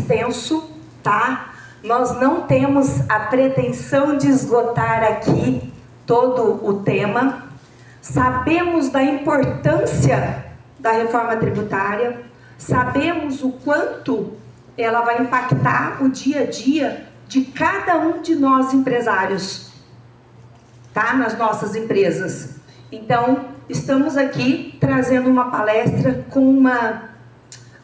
extenso, tá? Nós não temos a pretensão de esgotar aqui todo o tema. Sabemos da importância da reforma tributária, sabemos o quanto ela vai impactar o dia a dia de cada um de nós empresários, tá? Nas nossas empresas. Então, estamos aqui trazendo uma palestra com uma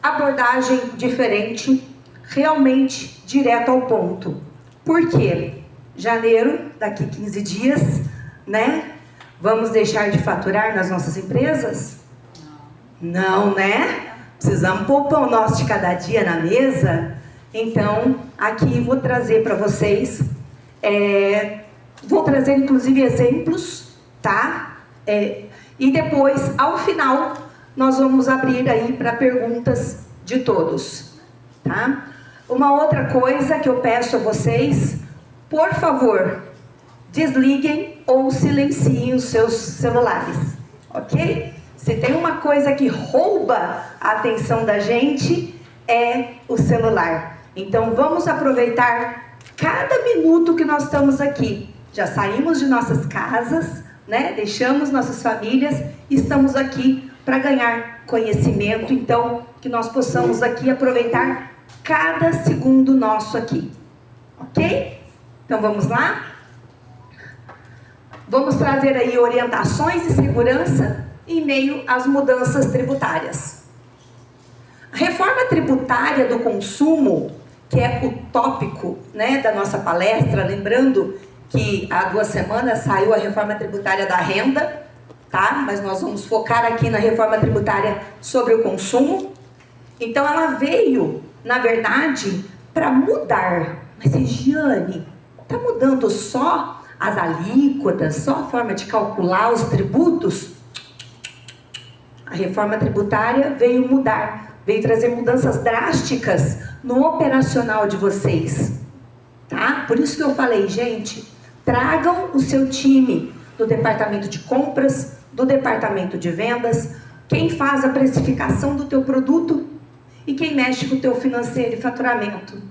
abordagem diferente, realmente direto ao ponto. Por quê? Janeiro, daqui 15 dias, né? Vamos deixar de faturar nas nossas empresas? Não, né? Precisamos pôr o pão nosso de cada dia na mesa. Então, aqui vou trazer para vocês, vou trazer inclusive exemplos, tá? E depois, ao final, nós vamos abrir aí para perguntas de todos, tá? Uma outra coisa que eu peço a vocês, por favor, desliguem ou silenciem os seus celulares, ok? Se tem uma coisa que rouba a atenção da gente, é o celular. Então, vamos aproveitar cada minuto que nós estamos aqui. Já saímos de nossas casas, né? Deixamos nossas famílias e estamos aqui para ganhar conhecimento. Então, que nós possamos aqui aproveitar cada segundo nosso aqui, ok? Então, vamos lá? Vamos trazer aí orientações de segurança em meio às mudanças tributárias. A reforma tributária do consumo, que é o tópico, né, da nossa palestra, lembrando que há 2 semanas saiu a reforma tributária da renda, tá? Mas nós vamos focar aqui na reforma tributária sobre o consumo. Então ela veio, na verdade, para mudar. Mas, Regiane, está mudando só as alíquotas, só a forma de calcular os tributos? A reforma tributária veio mudar, veio trazer mudanças drásticas no operacional de vocês, tá? Por isso que eu falei, gente, tragam o seu time do departamento de compras, do departamento de vendas, quem faz a precificação do teu produto e quem mexe com o teu financeiro e faturamento.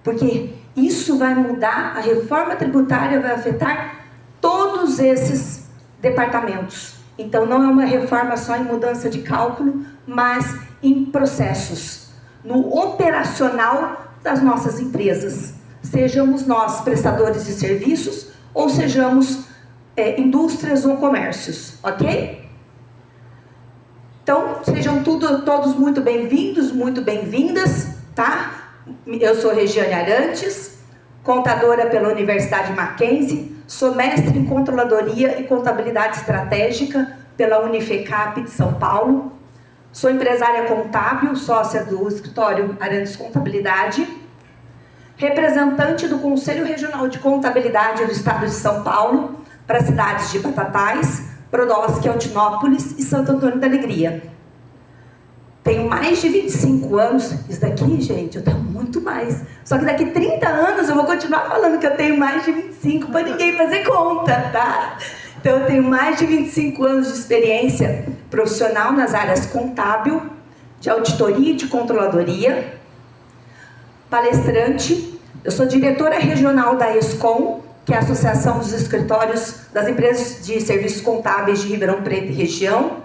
Porque isso vai mudar, a reforma tributária vai afetar todos esses departamentos. Então, não é uma reforma só em mudança de cálculo, mas em processos, no operacional das nossas empresas. Sejamos nós prestadores de serviços ou sejamos indústrias ou comércios, ok? Então, sejam todos muito bem-vindos, muito bem-vindas, tá? Eu sou Regiane Arantes, contadora pela Universidade Mackenzie, sou mestre em Controladoria e Contabilidade Estratégica pela Unifecap de São Paulo, sou empresária contábil, sócia do escritório Arantes Contabilidade, representante do Conselho Regional de Contabilidade do Estado de São Paulo para as cidades de Batatais, Brodowski, Altinópolis e Santo Antônio da Alegria. Tenho mais de 25 anos, isso daqui, gente, eu tenho muito mais. Só que daqui 30 anos eu vou continuar falando que eu tenho mais de 25 para ninguém fazer conta, tá? Então eu tenho mais de 25 anos de experiência profissional nas áreas contábil, de auditoria e de controladoria, palestrante. Eu sou diretora regional da ESCOM, que é a Associação dos Escritórios das Empresas de Serviços Contábeis de Ribeirão Preto e região.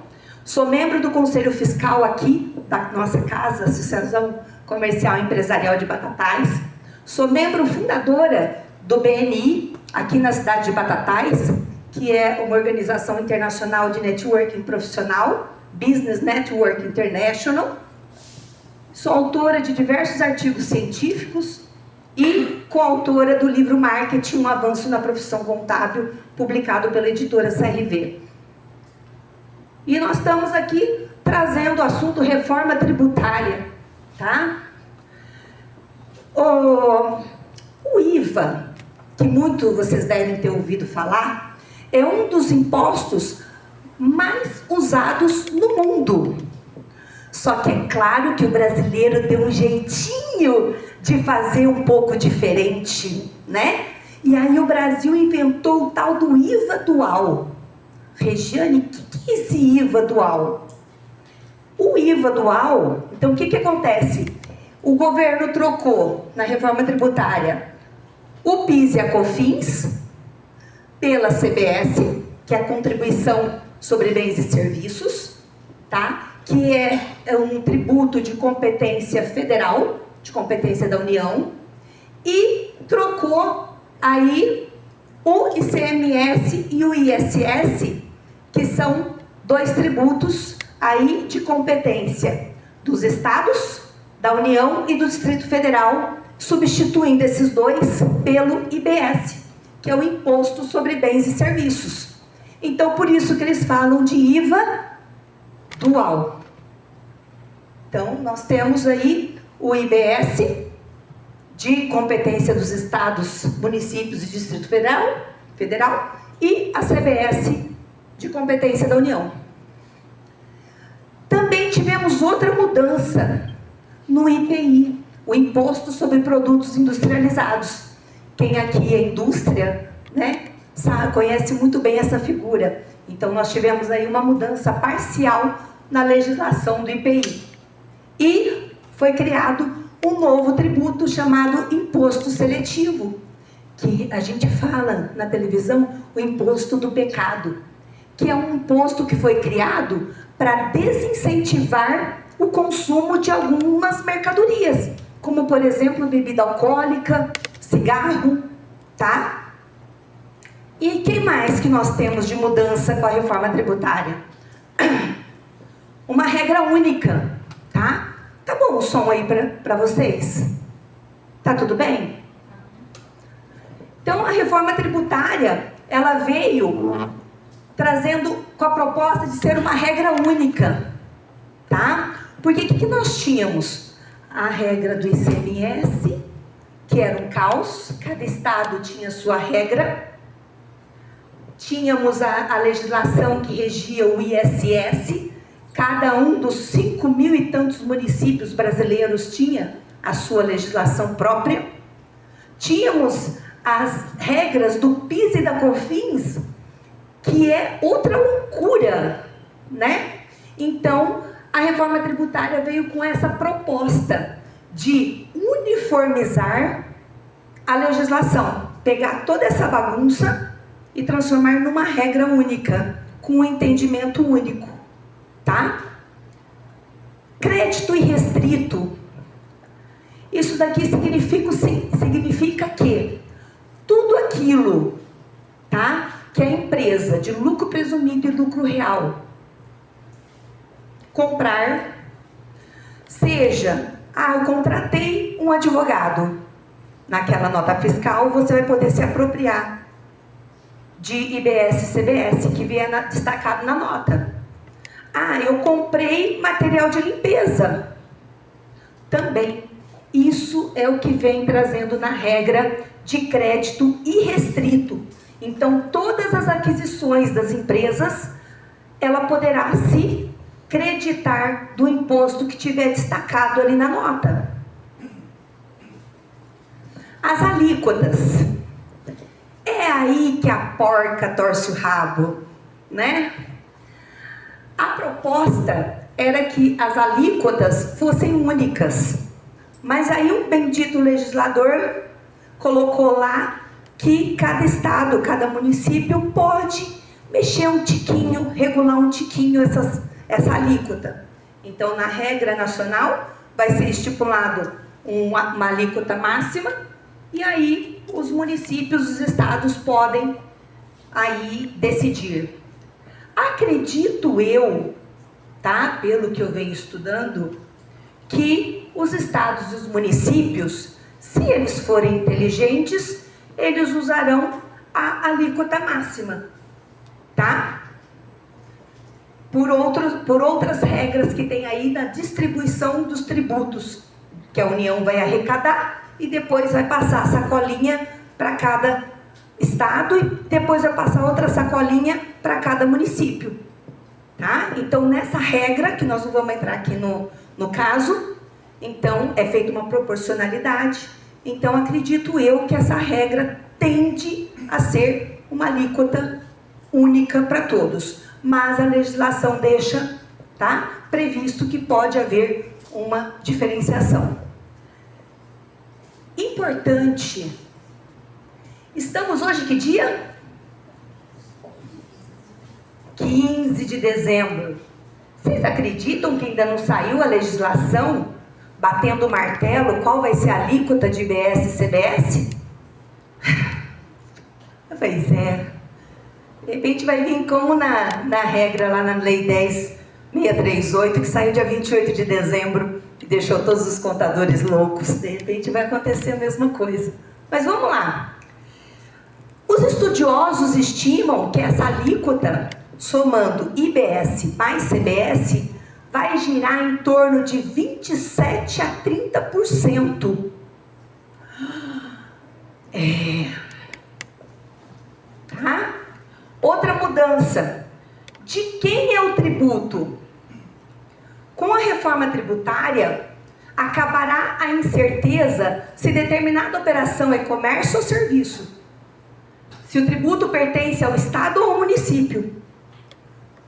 Sou membro do Conselho Fiscal aqui, da nossa casa, Associação Comercial e Empresarial de Batatais. Sou membro fundadora do BNI, aqui na cidade de Batatais, que é uma organização internacional de networking profissional, Business Network International. Sou autora de diversos artigos científicos e coautora do livro Marketing, um avanço na profissão contábil, publicado pela editora CRV. E nós estamos aqui trazendo o assunto reforma tributária, tá? O IVA, que muito vocês devem ter ouvido falar, é um dos impostos mais usados no mundo. Só que é claro que o brasileiro deu um jeitinho de fazer um pouco diferente, né? E aí o Brasil inventou o tal do IVA dual. Regiane, o que é esse IVA dual? O IVA dual, então o que acontece? o governo trocou na reforma tributária o PIS e a COFINS pela CBS, que é a contribuição sobre bens e serviços, tá? Que é um tributo de competência federal, de competência da União, e trocou aí o ICMS e o ISS, que são dois tributos aí de competência dos estados, da União e do Distrito Federal, substituindo esses dois pelo IBS, que é o Imposto sobre Bens e Serviços. Então, por isso que eles falam de IVA dual. Então, nós temos aí o IBS, de competência dos estados, municípios e Distrito Federal, e a CBS, de competência da União. Também tivemos outra mudança no IPI, o Imposto sobre Produtos Industrializados. Quem aqui é indústria, né, conhece muito bem essa figura. Então, nós tivemos aí uma mudança parcial na legislação do IPI. E foi criado um novo tributo chamado Imposto Seletivo, que a gente fala na televisão, o Imposto do Pecado, que é um imposto que foi criado para desincentivar o consumo de algumas mercadorias, como, por exemplo, bebida alcoólica, cigarro, tá? E quem mais que nós temos de mudança com a reforma tributária? Uma regra única, tá? Tá bom o som aí para vocês? Tá tudo bem? Então, a reforma tributária, ela veio trazendo com a proposta de ser uma regra única, tá? Porque o que nós tínhamos? A regra do ICMS, que era um caos, cada estado tinha sua regra. Tínhamos a legislação que regia o ISS, cada um dos 5 mil e tantos municípios brasileiros tinha a sua legislação própria. Tínhamos as regras do PIS e da COFINS, que é outra loucura, né? Então, a reforma tributária veio com essa proposta de uniformizar a legislação, pegar toda essa bagunça e transformar numa regra única, com um entendimento único, tá? Crédito irrestrito. Isso daqui significa que tudo aquilo, tá, que a empresa de lucro presumido e lucro real comprar, seja, eu contratei um advogado, naquela nota fiscal você vai poder se apropriar de IBS e CBS, que vier destacado na nota. Eu comprei material de limpeza. Também. Isso é o que vem trazendo na regra de crédito irrestrito. Então, todas as aquisições das empresas, ela poderá se creditar do imposto que tiver destacado ali na nota. As alíquotas. É aí que a porca torce o rabo, né? A proposta era que as alíquotas fossem únicas. Mas aí um bendito legislador colocou lá que cada estado, cada município pode mexer um tiquinho, regular um tiquinho essa alíquota. Então, na regra nacional, vai ser estipulado uma alíquota máxima, e aí os municípios, os estados podem aí decidir. Acredito eu, tá, pelo que eu venho estudando, que os estados e os municípios, se eles forem inteligentes, eles usarão a alíquota máxima, tá? Por outras regras que tem aí na distribuição dos tributos, que a União vai arrecadar e depois vai passar a sacolinha para cada estado e depois vai passar outra sacolinha para cada município, tá? Então, nessa regra, que nós não vamos entrar aqui no caso, então é feita uma proporcionalidade. Então, acredito eu que essa regra tende a ser uma alíquota única para todos, mas a legislação deixa, tá, previsto que pode haver uma diferenciação. importante. Estamos hoje que dia? 15 de dezembro. Vocês acreditam que ainda não saiu a legislação batendo o martelo qual vai ser a alíquota de IBS e CBS? Pois é. De repente vai vir como na regra lá na Lei 10.638, que saiu dia 28 de dezembro e deixou todos os contadores loucos. De repente vai acontecer a mesma coisa. Mas vamos lá. Os estudiosos estimam que essa alíquota, somando IBS mais CBS, vai girar em torno de 27% a 30%. Tá? Outra mudança. De quem é o tributo? Com a reforma tributária, acabará a incerteza se determinada operação é comércio ou serviço. Se o tributo pertence ao Estado ou ao município.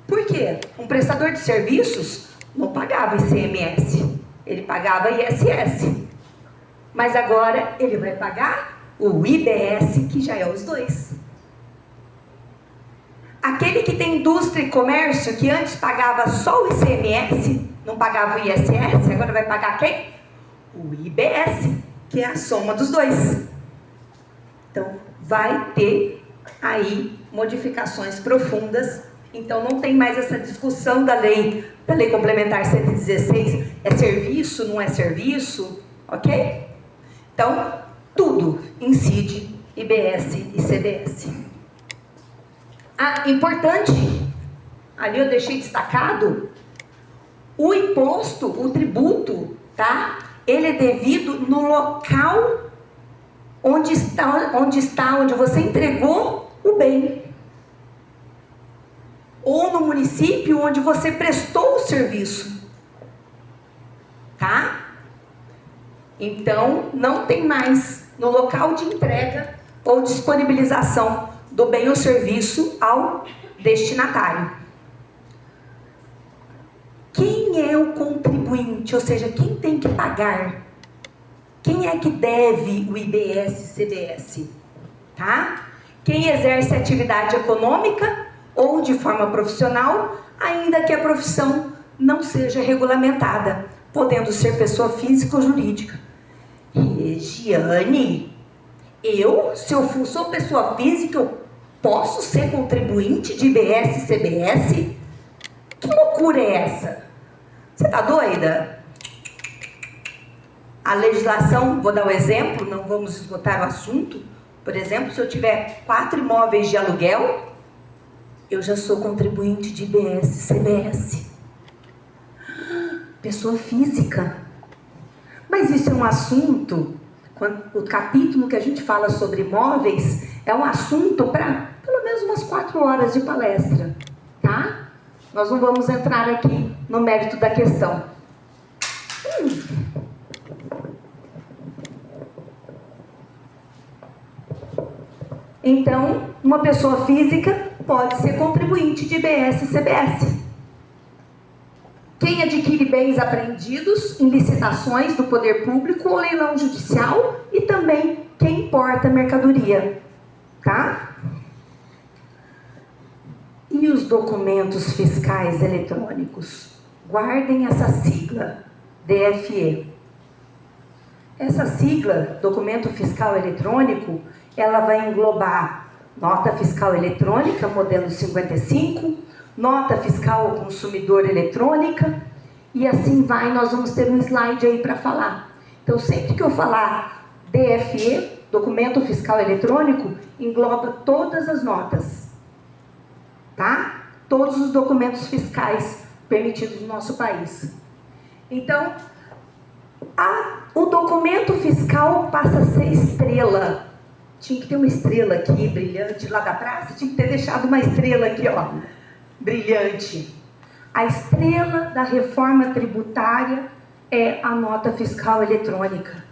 Por quê? Um prestador de serviços não pagava ICMS, ele pagava ISS. Mas agora ele vai pagar o IBS, que já é os dois. Aquele que tem indústria e comércio, que antes pagava só o ICMS, não pagava o ISS, agora vai pagar quem? O IBS, que é a soma dos dois. Então, vai ter aí modificações profundas. Então, não tem mais essa discussão da lei complementar 116, é serviço, não é serviço, ok? Então, tudo incide IBS e CBS. Importante, ali eu deixei destacado, o imposto, o tributo, tá? Ele é devido no local onde você entregou o bem. Ou no município onde você prestou o serviço. Tá? Então, não tem mais no local de entrega ou disponibilização do bem ou serviço ao destinatário. Quem é o contribuinte? Ou seja, quem tem que pagar? Quem é que deve o IBS e CBS? Tá? Quem exerce atividade econômica ou de forma profissional, ainda que a profissão não seja regulamentada, podendo ser pessoa física ou jurídica. Regiane, se eu sou pessoa física, eu posso ser contribuinte de IBS e CBS? Que loucura é essa? Você está doida? A legislação, vou dar um exemplo, não vamos esgotar o assunto. Por exemplo, se eu tiver 4 imóveis de aluguel, eu já sou contribuinte de IBS e CBS. Pessoa física. Mas isso é um assunto, o capítulo que a gente fala sobre imóveis, é um assunto para pelo menos umas 4 horas de palestra, tá? Nós não vamos entrar aqui no mérito da questão. Então, uma pessoa física pode ser contribuinte de IBS e CBS. Quem adquire bens apreendidos em licitações do poder público ou leilão judicial e também quem importa mercadoria, tá? E os documentos fiscais eletrônicos? Guardem essa sigla, DFE. Essa sigla, documento fiscal eletrônico, ela vai englobar nota fiscal eletrônica, modelo 55, nota fiscal ao consumidor eletrônica, e assim vai, nós vamos ter um slide aí para falar. Então, sempre que eu falar DFE, documento fiscal eletrônico, engloba todas as notas, tá? Todos os documentos fiscais permitidos no nosso país. Então, o documento fiscal passa a ser estrela. Tinha que ter uma estrela aqui, brilhante, lá da praça, tinha que ter deixado uma estrela aqui, ó, brilhante. A estrela da reforma tributária é a nota fiscal eletrônica.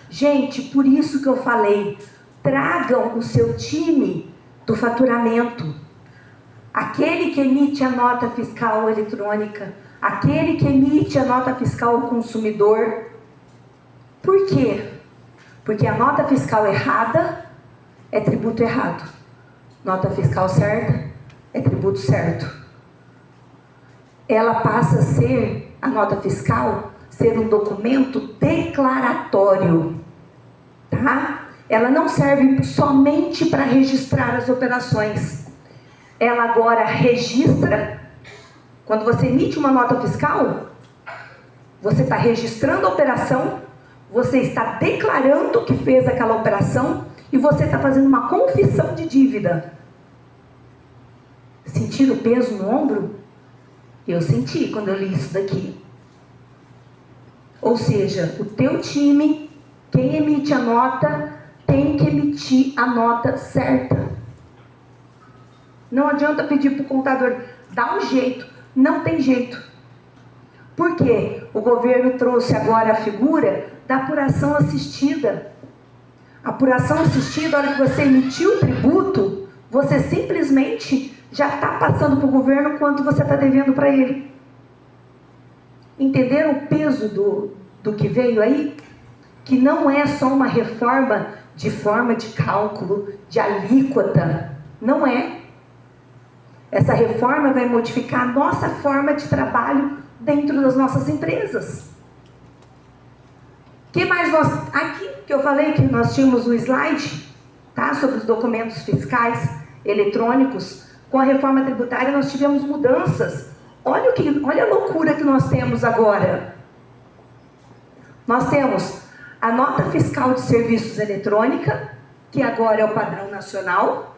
Gente, por isso que eu falei, tragam o seu time do faturamento. Aquele que emite a nota fiscal eletrônica, aquele que emite a nota fiscal ao consumidor. Por quê? Porque a nota fiscal errada é tributo errado. Nota fiscal certa é tributo certo. Ela passa a ser, a nota fiscal, ser um documento declaratório, tá? Ela não serve somente para registrar as operações. Ela agora registra, quando você emite uma nota fiscal, você está registrando a operação, você está declarando que fez aquela operação e você está fazendo uma confissão de dívida. Sentir o peso no ombro? Eu senti quando eu li isso daqui. Ou seja, o teu time, quem emite a nota, tem que emitir a nota certa. Não adianta pedir para o contador, dá um jeito, não tem jeito. Por quê? O governo trouxe agora a figura da apuração assistida. A apuração assistida, a hora que você emitiu o tributo, você simplesmente já está passando para o governo quanto você está devendo para ele. Entenderam o peso do que veio aí? Que não é só uma reforma de forma de cálculo, de alíquota. Não é. Essa reforma vai modificar a nossa forma de trabalho dentro das nossas empresas. Que mais nós... Aqui que eu falei que nós tínhamos um slide, tá? Sobre os documentos fiscais eletrônicos. Com a reforma tributária nós tivemos mudanças. Olha a loucura que nós temos agora. Nós temos a nota fiscal de serviços eletrônica, que agora é o padrão nacional.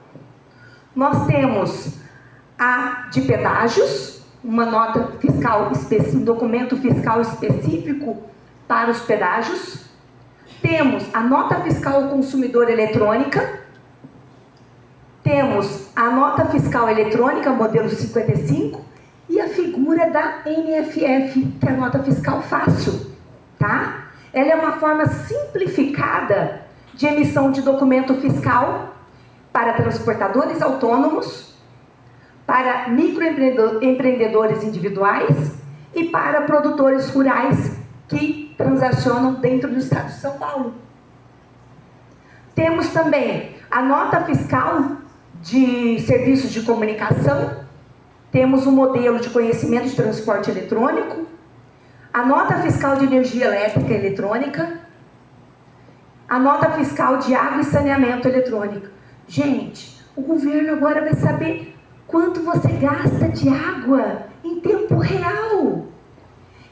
Nós temos a de pedágios, uma nota fiscal, um documento fiscal específico para os pedágios. Temos a nota fiscal ao consumidor eletrônica. Temos a nota fiscal eletrônica, modelo 55, e a figura da NFF, que é a nota fiscal fácil, tá? Ela é uma forma simplificada de emissão de documento fiscal para transportadores autônomos, para microempreendedores individuais e para produtores rurais que transacionam dentro do estado de São Paulo. Temos também a nota fiscal de serviços de comunicação, temos o modelo de conhecimento de transporte eletrônico, a nota fiscal de energia elétrica eletrônica, a nota fiscal de água e saneamento eletrônico. Gente, o governo agora vai saber quanto você gasta de água em tempo real.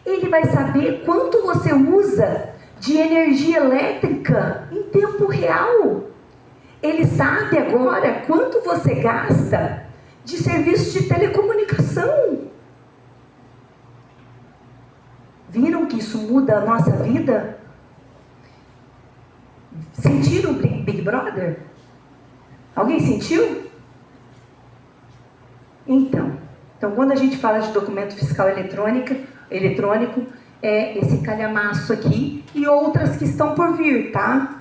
Ele vai saber quanto você usa de energia elétrica em tempo real. Ele sabe agora quanto você gasta de serviços de telecomunicação. Viram que isso muda a nossa vida? Sentiram o Big Brother? Alguém sentiu? Então, quando a gente fala de documento fiscal eletrônico, é esse calhamaço aqui e outras que estão por vir, tá?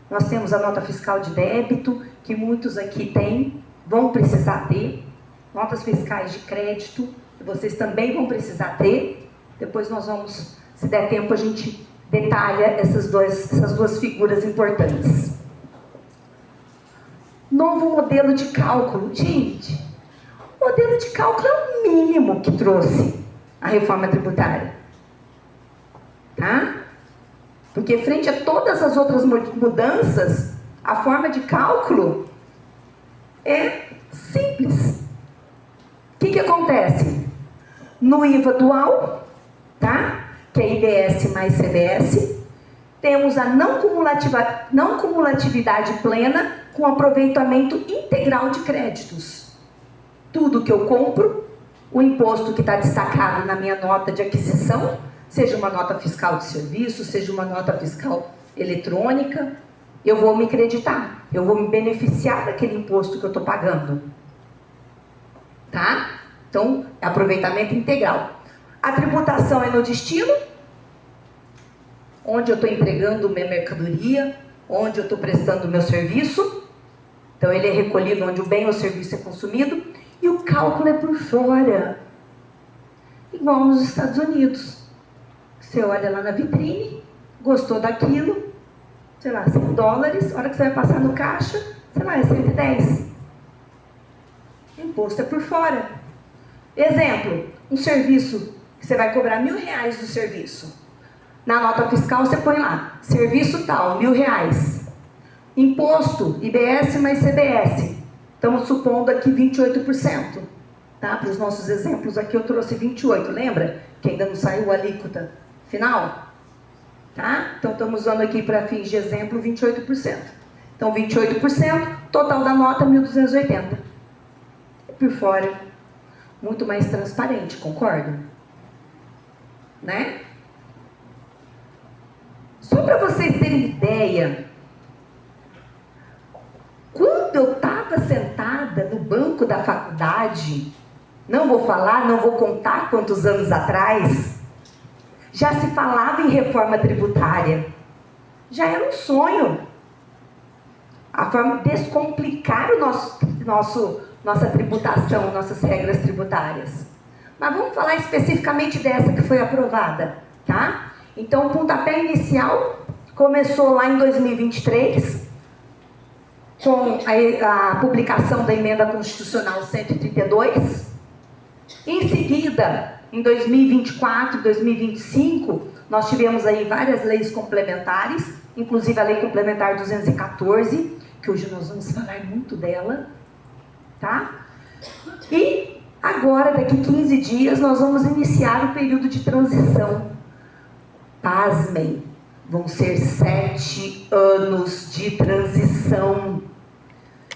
Nós temos a nota fiscal de débito, que muitos aqui têm, vão precisar ter. Notas fiscais de crédito, que vocês também vão precisar ter. Depois nós vamos, se der tempo, a gente detalha essas duas figuras importantes. Novo modelo de cálculo. Gente, o modelo de cálculo é o mínimo que trouxe a reforma tributária. Tá? Porque frente a todas as outras mudanças, a forma de cálculo é simples. O que acontece? No IVA dual, tá? Que é IBS mais CBS, temos a não cumulatividade plena com aproveitamento integral de créditos. Tudo que eu compro, o imposto que está destacado na minha nota de aquisição, seja uma nota fiscal de serviço, seja uma nota fiscal eletrônica, eu vou me creditar, eu vou me beneficiar daquele imposto que eu estou pagando. Tá? Então, é aproveitamento integral. A tributação é no destino, onde eu estou entregando minha mercadoria, onde eu estou prestando o meu serviço. Então, ele é recolhido onde o bem ou o serviço é consumido. E o cálculo é por fora, igual nos Estados Unidos. Você olha lá na vitrine, gostou daquilo, sei lá, $100, a hora que você vai passar no caixa, sei lá, é 110. O imposto é por fora. Exemplo, um serviço que você vai cobrar R$1.000 do serviço. Na nota fiscal você põe lá, serviço tal, R$1.000. Imposto, IBS mais CBS. Estamos supondo aqui 28%. Tá? Para os nossos exemplos aqui eu trouxe 28%. Lembra que ainda não saiu a alíquota final? Tá? Então estamos usando aqui para fins de exemplo 28%. Então 28%, total da nota 1.280. Por fora, muito mais transparente, concorda? Né? Só para vocês terem ideia, quando eu estava sentada no banco da faculdade, não vou falar, não vou contar quantos anos atrás, já se falava em reforma tributária. Já era um sonho. A forma de descomplicar nossa tributação, nossas regras tributárias. Mas vamos falar especificamente dessa que foi aprovada, tá? Então, o pontapé inicial começou lá em 2023, com a publicação da Emenda Constitucional 132. Em seguida, em 2024, 2025, nós tivemos aí várias leis complementares, inclusive a Lei Complementar 214, que hoje nós vamos falar muito dela, tá? E agora, daqui 15 dias, nós vamos iniciar o período de transição. Pasmem, vão ser 7 anos de transição.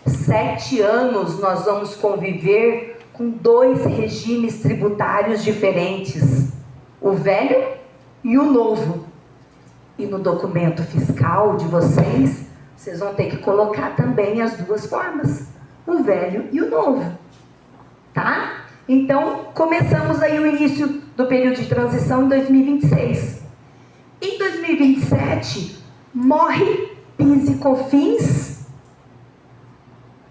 7 anos nós vamos conviver com 2 regimes tributários diferentes, o velho e o novo. E no documento fiscal de vocês vão ter que colocar também as 2 formas, o velho e o novo, tá? Então, começamos aí o início do período de transição em 2026. Em 2027, morre PIS e COFINS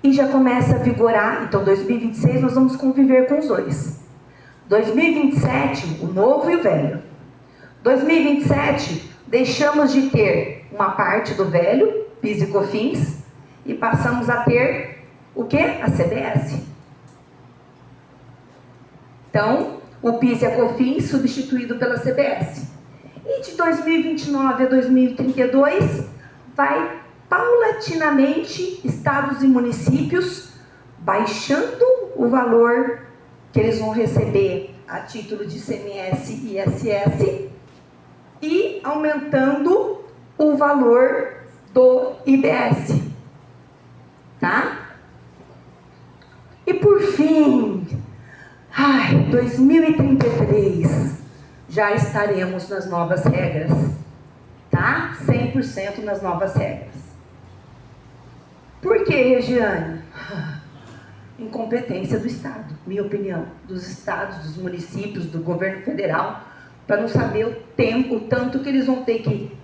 e já começa a vigorar. Então, 2026 nós vamos conviver com os 2. 2027, o novo e o velho. 2027, deixamos de ter uma parte do velho, PIS e COFINS, e passamos a ter o quê? A CBS. Então, o PIS e a COFINS substituído pela CBS. E de 2029 a 2032, vai paulatinamente estados e municípios baixando o valor que eles vão receber a título de ICMS e ISS e aumentando o valor do IBS. Tá? E por fim, 2033... já estaremos nas novas regras, tá? 100% nas novas regras. Por que, Regiane? Incompetência do Estado, minha opinião, dos estados, dos municípios, do governo federal, para não saber o tanto que eles vão ter que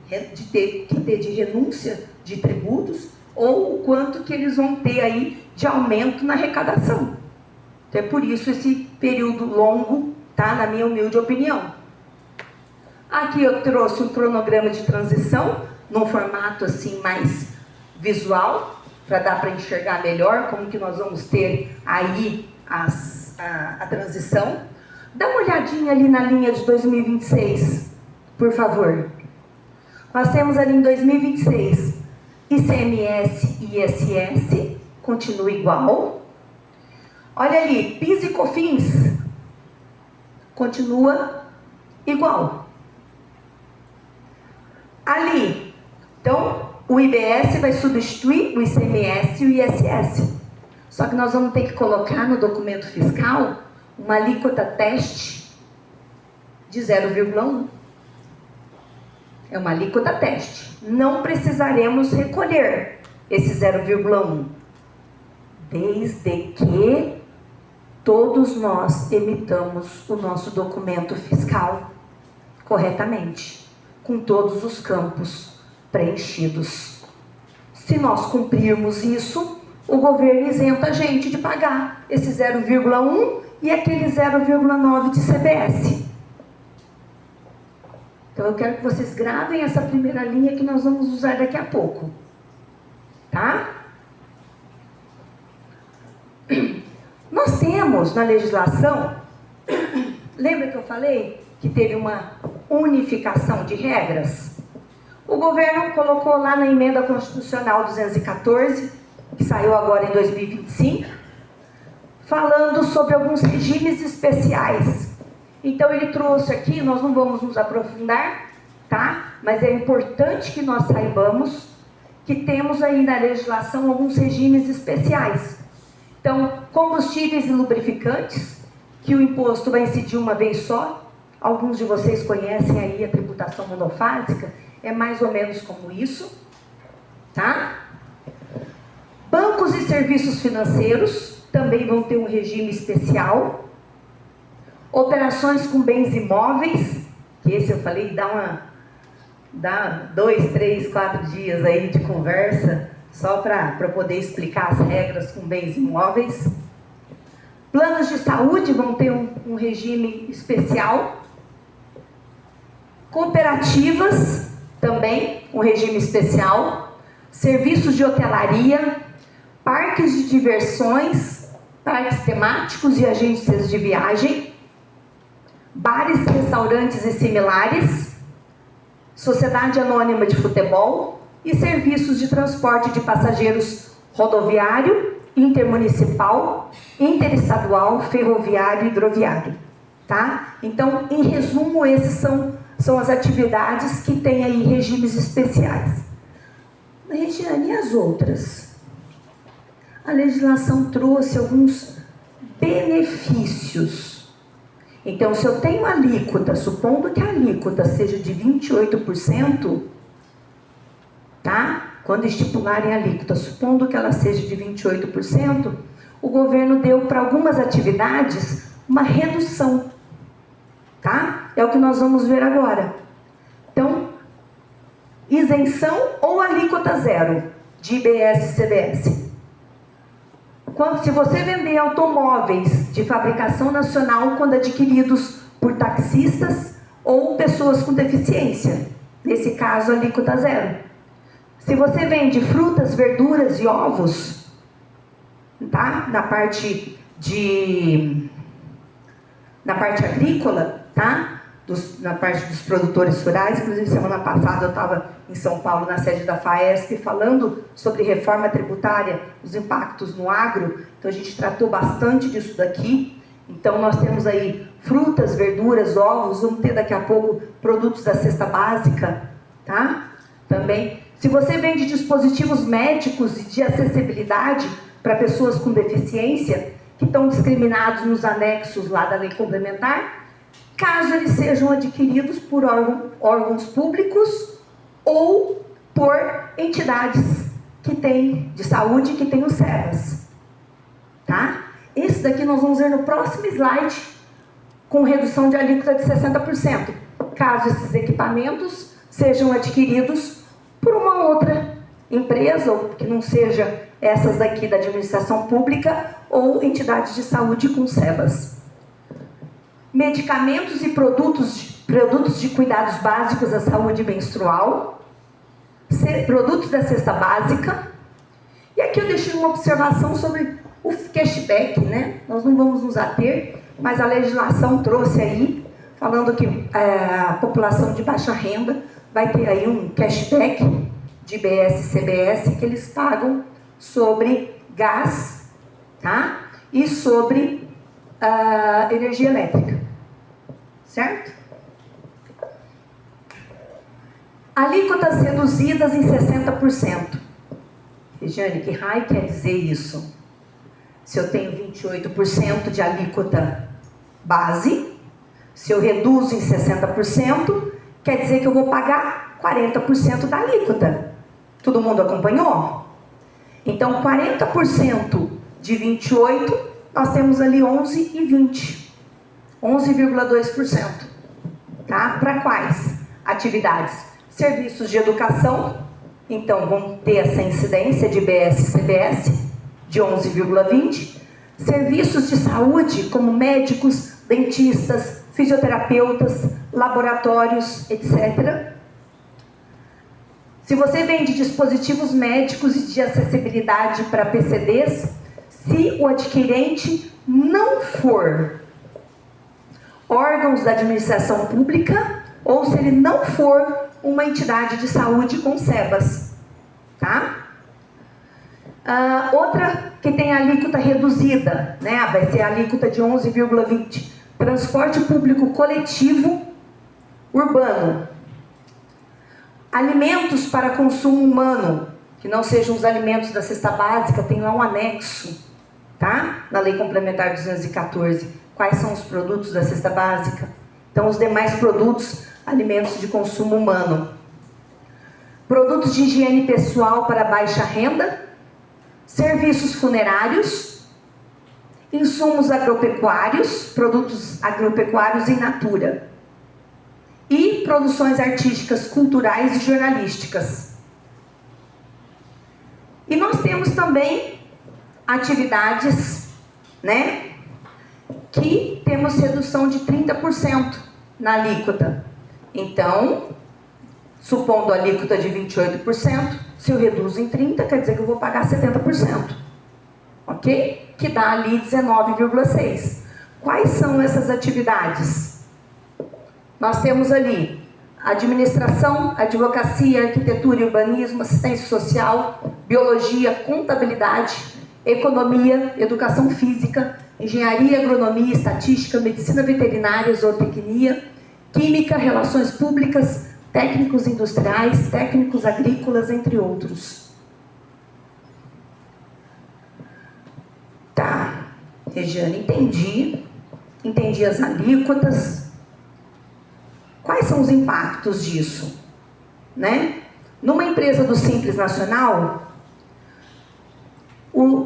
ter de renúncia de tributos, ou o quanto que eles vão ter aí de aumento na arrecadação. Então é por isso esse período longo, tá? Na minha humilde opinião. Aqui eu trouxe um cronograma de transição, num formato assim mais visual, para dar para enxergar melhor como que nós vamos ter aí a transição. Dá uma olhadinha ali na linha de 2026, por favor. Nós temos ali em 2026, ICMS e ISS, continua igual. Olha ali, PIS e COFINS, continua igual. Ali, então, o IBS vai substituir o ICMS e o ISS. Só que nós vamos ter que colocar no documento fiscal uma alíquota teste de 0,1. É uma alíquota teste. Não precisaremos recolher esse 0,1. Desde que todos nós emitamos o nosso documento fiscal corretamente, com todos os campos preenchidos. Se nós cumprirmos isso, o governo isenta a gente de pagar esse 0,1 e aquele 0,9 de CBS. Então eu quero que vocês gravem essa primeira linha que nós vamos usar daqui a pouco. Tá? Nós temos na legislação, lembra que eu falei que teve uma unificação de regras? O governo colocou lá na emenda constitucional 214, que saiu agora em 2025, falando sobre alguns regimes especiais. Então ele trouxe aqui, nós não vamos nos aprofundar, tá? Mas é importante que nós saibamos que temos aí na legislação alguns regimes especiais. Então, combustíveis e lubrificantes, que o imposto vai incidir uma vez só. Alguns de vocês conhecem aí a tributação monofásica, é mais ou menos como isso, tá? Bancos e serviços financeiros também vão ter um regime especial. Operações com bens imóveis, que esse eu falei, dá 2, 3, 4 dias aí de conversa, só para poder explicar as regras com bens imóveis. Planos de saúde vão ter um regime especial. Cooperativas também, um regime especial. Serviços de hotelaria, parques de diversões, parques temáticos e agências de viagem, bares, restaurantes e similares, sociedade anônima de futebol e serviços de transporte de passageiros rodoviário, intermunicipal, interestadual, ferroviário e hidroviário. Tá? Então, em resumo, esses são as atividades que têm aí regimes especiais. Regiane, e as outras? A legislação trouxe alguns benefícios. Então, se eu tenho alíquota, supondo que a alíquota seja de 28%, tá? Quando estipularem a alíquota, supondo que ela seja de 28%, o governo deu para algumas atividades uma redução, tá? É o que nós vamos ver agora. Então, isenção ou alíquota zero de IBS e CBS. Se você vender automóveis de fabricação nacional quando adquiridos por taxistas ou pessoas com deficiência, nesse caso, alíquota zero. Se você vende frutas, verduras e ovos, tá? Na parte agrícola, tá? Na parte dos produtores rurais. Inclusive, semana passada eu estava em São Paulo, na sede da FAESP, falando sobre reforma tributária, os impactos no agro. Então, a gente tratou bastante disso daqui. Então, nós temos aí frutas, verduras, ovos, vamos ter daqui a pouco produtos da cesta básica, tá? Também. Se você vende dispositivos médicos e de acessibilidade para pessoas com deficiência, que estão discriminados nos anexos lá da lei complementar, caso eles sejam adquiridos por órgãos públicos ou por entidades que têm de saúde, que têm os SEBAS. Tá? Esse daqui nós vamos ver no próximo slide, com redução de alíquota de 60%, caso esses equipamentos sejam adquiridos por uma outra empresa, ou que não seja essas daqui da administração pública, ou entidades de saúde com SEBAS. Medicamentos e produtos de cuidados básicos à saúde menstrual, produtos da cesta básica. E aqui eu deixei uma observação sobre o cashback, né? Nós não vamos nos ater, mas a legislação trouxe aí, falando que a população de baixa renda vai ter aí um cashback de IBS e CBS que eles pagam sobre gás, tá? E sobre energia elétrica, certo? Alíquotas reduzidas em 60%. Regiane, que raio quer dizer isso? Se eu tenho 28% de alíquota base, se eu reduzo em 60%, quer dizer que eu vou pagar 40% da alíquota. Todo mundo acompanhou? Então, 40% de 28%, nós temos ali 11 e 20. 11,2%. Tá? Para quais atividades? Serviços de educação, então vão ter essa incidência de IBS e CBS de 11,20%. Serviços de saúde, como médicos, dentistas, fisioterapeutas, laboratórios, etc. Se você vende dispositivos médicos e de acessibilidade para PCDs, se o adquirente não for órgãos da administração pública ou se ele não for uma entidade de saúde com SEBAS, tá? Outra que tem a alíquota reduzida, né? Vai ser a alíquota de 11,20. Transporte público coletivo urbano. Alimentos para consumo humano, que não sejam os alimentos da cesta básica, tem lá um anexo, tá? Na Lei Complementar 214. Quais são os produtos da cesta básica? Então, os demais produtos, alimentos de consumo humano. Produtos de higiene pessoal para baixa renda, serviços funerários, insumos agropecuários, produtos agropecuários in natura e produções artísticas, culturais e jornalísticas. E nós temos também atividades, né, que temos redução de 30% na alíquota. Então, supondo a alíquota de 28%, se eu reduzo em 30%, quer dizer que eu vou pagar 70%. Ok? Que dá ali 19,6%. Quais são essas atividades? Nós temos ali administração, advocacia, arquitetura e urbanismo, assistência social, biologia, contabilidade, economia, educação física, engenharia, agronomia, estatística, medicina veterinária, zootecnia, química, relações públicas, técnicos industriais, técnicos agrícolas, entre outros. Tá, Regiane, entendi as alíquotas. Quais são os impactos disso? Né? Numa empresa do Simples Nacional,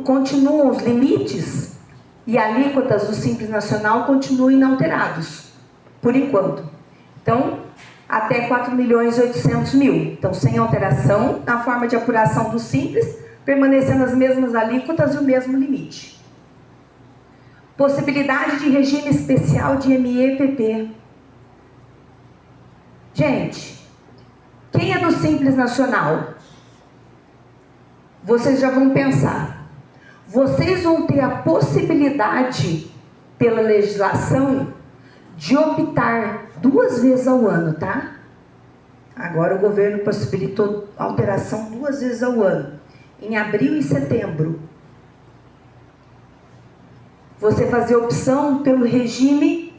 continuam os limites e alíquotas do Simples Nacional continuam inalterados, por enquanto. Então, até 4.800.000. Então, sem alteração, na forma de apuração do Simples, permanecendo as mesmas alíquotas e o mesmo limite. Possibilidade de regime especial de MEPP. Gente, quem é do Simples Nacional? Vocês já vão pensar. Vocês vão ter a possibilidade, pela legislação, de optar 2 vezes ao ano, tá? Agora o governo possibilitou alteração 2 vezes ao ano, em abril e setembro. Você fazer opção pelo regime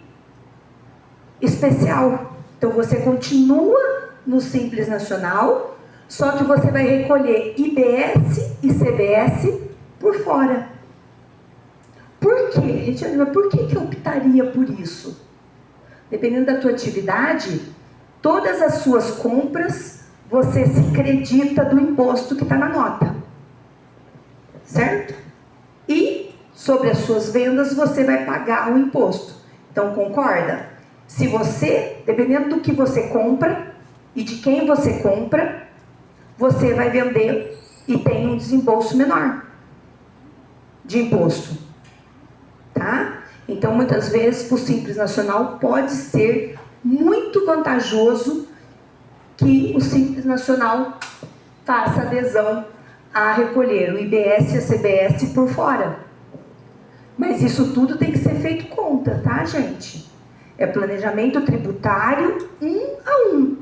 especial. Então você continua no Simples Nacional, só que você vai recolher IBS e CBS por fora. Por quê, Regiane? Por que eu optaria por isso? Dependendo da tua atividade, todas as suas compras, você se credita do imposto que está na nota. Certo? E sobre as suas vendas, você vai pagar o imposto. Então, concorda? Se você, dependendo do que você compra e de quem você compra, você vai vender e tem um desembolso menor de imposto. Tá? Então, muitas vezes, para o Simples Nacional, pode ser muito vantajoso que o Simples Nacional faça adesão a recolher o IBS e a CBS por fora. Mas isso tudo tem que ser feito conta, tá, gente? É planejamento tributário 1 a 1,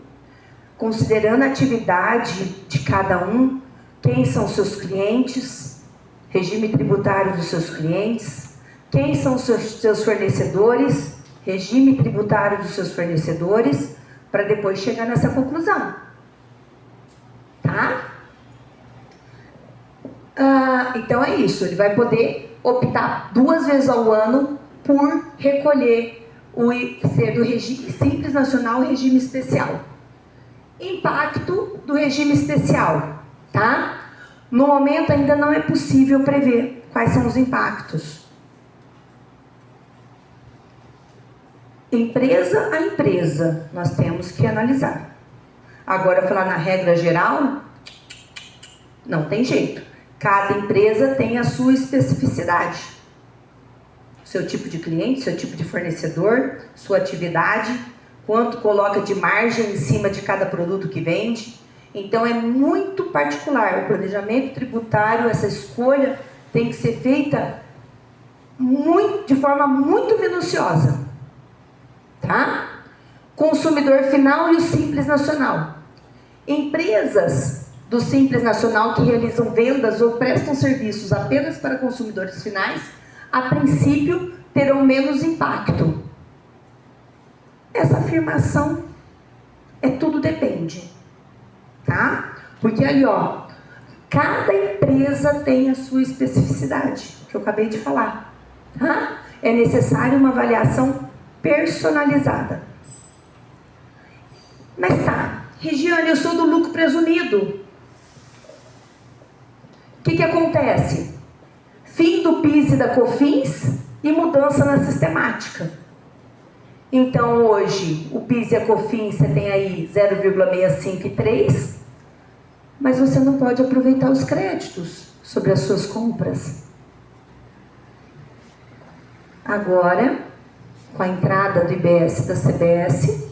considerando a atividade de cada um, quem são os seus clientes, regime tributário dos seus clientes, quem são os seus fornecedores, regime tributário dos seus fornecedores, para depois chegar nessa conclusão. Tá? Então é isso, ele vai poder optar 2 vezes ao ano por recolher ser do regime Simples Nacional, regime especial. Impacto do regime especial, tá? No momento ainda não é possível prever quais são os impactos. Empresa a empresa, nós temos que analisar. Agora, falar na regra geral, não tem jeito. Cada empresa tem a sua especificidade. Seu tipo de cliente, seu tipo de fornecedor, sua atividade. quanto coloca de margem em cima de cada produto que vende. Então é muito particular. O planejamento tributário, essa escolha tem que ser feita de forma muito minuciosa. Tá? Consumidor final e o Simples Nacional. Empresas do Simples Nacional que realizam vendas ou prestam serviços apenas para consumidores finais, a princípio terão menos impacto. Essa afirmação tudo depende, tá? Porque ali, ó, cada empresa tem a sua especificidade, que eu acabei de falar, tá? É necessário uma avaliação personalizada. Mas tá, Regiane, eu sou do lucro presumido. O que acontece? Fim do PIS e da COFINS e mudança na sistemática. Então, hoje, o PIS e a COFINS, você tem aí 0,65 e 3, mas você não pode aproveitar os créditos sobre as suas compras. Agora, com a entrada do IBS e da CBS,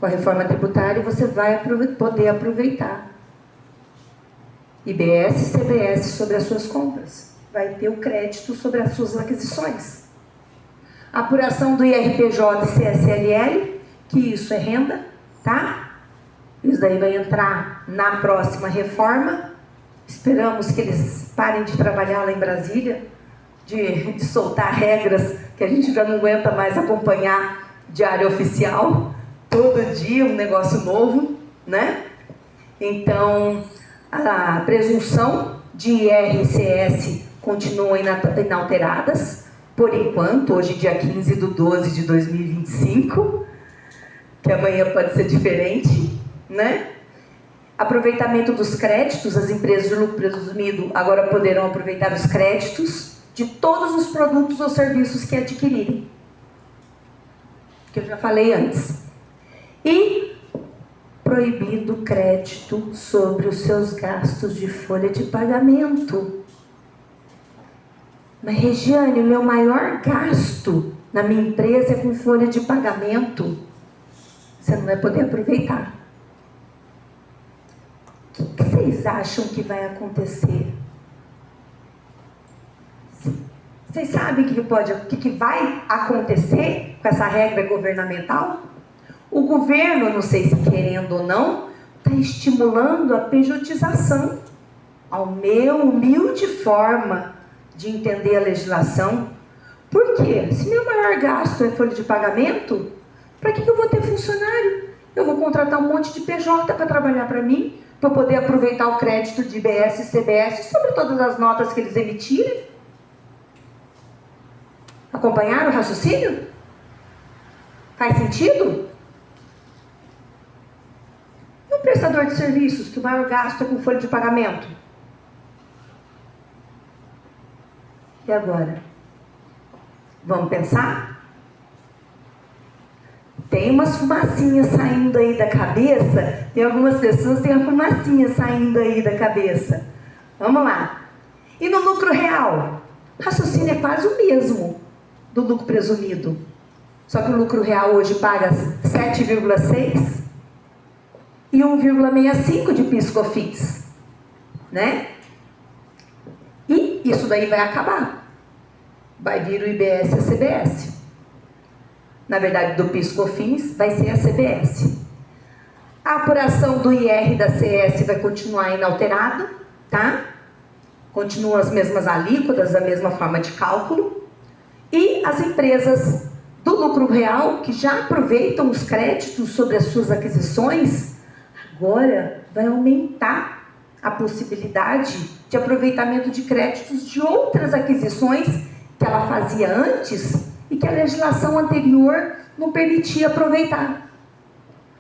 com a reforma tributária, você vai poder aproveitar IBS e CBS sobre as suas compras. Vai ter o crédito sobre as suas aquisições. Apuração do IRPJ e CSLL, que isso é renda, tá? Isso daí vai entrar na próxima reforma. Esperamos que eles parem de trabalhar lá em Brasília, de soltar regras que a gente já não aguenta mais acompanhar diário oficial. Todo dia um negócio novo, né? Então, a presunção de IR e CS continuam inalteradas, por enquanto, hoje dia 15/12/2025, que amanhã pode ser diferente, né? Aproveitamento dos créditos, as empresas de lucro presumido agora poderão aproveitar os créditos de todos os produtos ou serviços que adquirirem, que eu já falei antes. E proibido crédito sobre os seus gastos de folha de pagamento. Mas, Regiane, o meu maior gasto na minha empresa é com folha de pagamento. Você não vai poder aproveitar. O que vocês acham que vai acontecer? Vocês sabem o que vai acontecer com essa regra governamental? O governo, não sei se querendo ou não, está estimulando a pejotização. Ao meu humilde forma de entender a legislação. Por quê? Se meu maior gasto é folha de pagamento, para que eu vou ter funcionário? Eu vou contratar um monte de PJ para trabalhar para mim, para poder aproveitar o crédito de IBS e CBS sobre todas as notas que eles emitirem. Acompanharam o raciocínio? Faz sentido? E um prestador de serviços que o maior gasto é com folha de pagamento? E agora? Vamos pensar? Tem umas fumacinhas saindo aí da cabeça. Tem algumas pessoas que têm uma fumacinha saindo aí da cabeça. Vamos lá. E no lucro real? O raciocínio é quase o mesmo do lucro presumido. Só que o lucro real hoje paga 7,6 e 1,65 de PIS/COFINS, né? E isso daí vai acabar. Vai vir o IBS e a CBS. Na verdade, do PIS/COFINS vai ser a CBS. A apuração do IR e da CS vai continuar inalterada, tá? Continuam as mesmas alíquotas, a mesma forma de cálculo. E as empresas do lucro real, que já aproveitam os créditos sobre as suas aquisições, agora vai aumentar a possibilidade de aproveitamento de créditos de outras aquisições que ela fazia antes e que a legislação anterior não permitia aproveitar.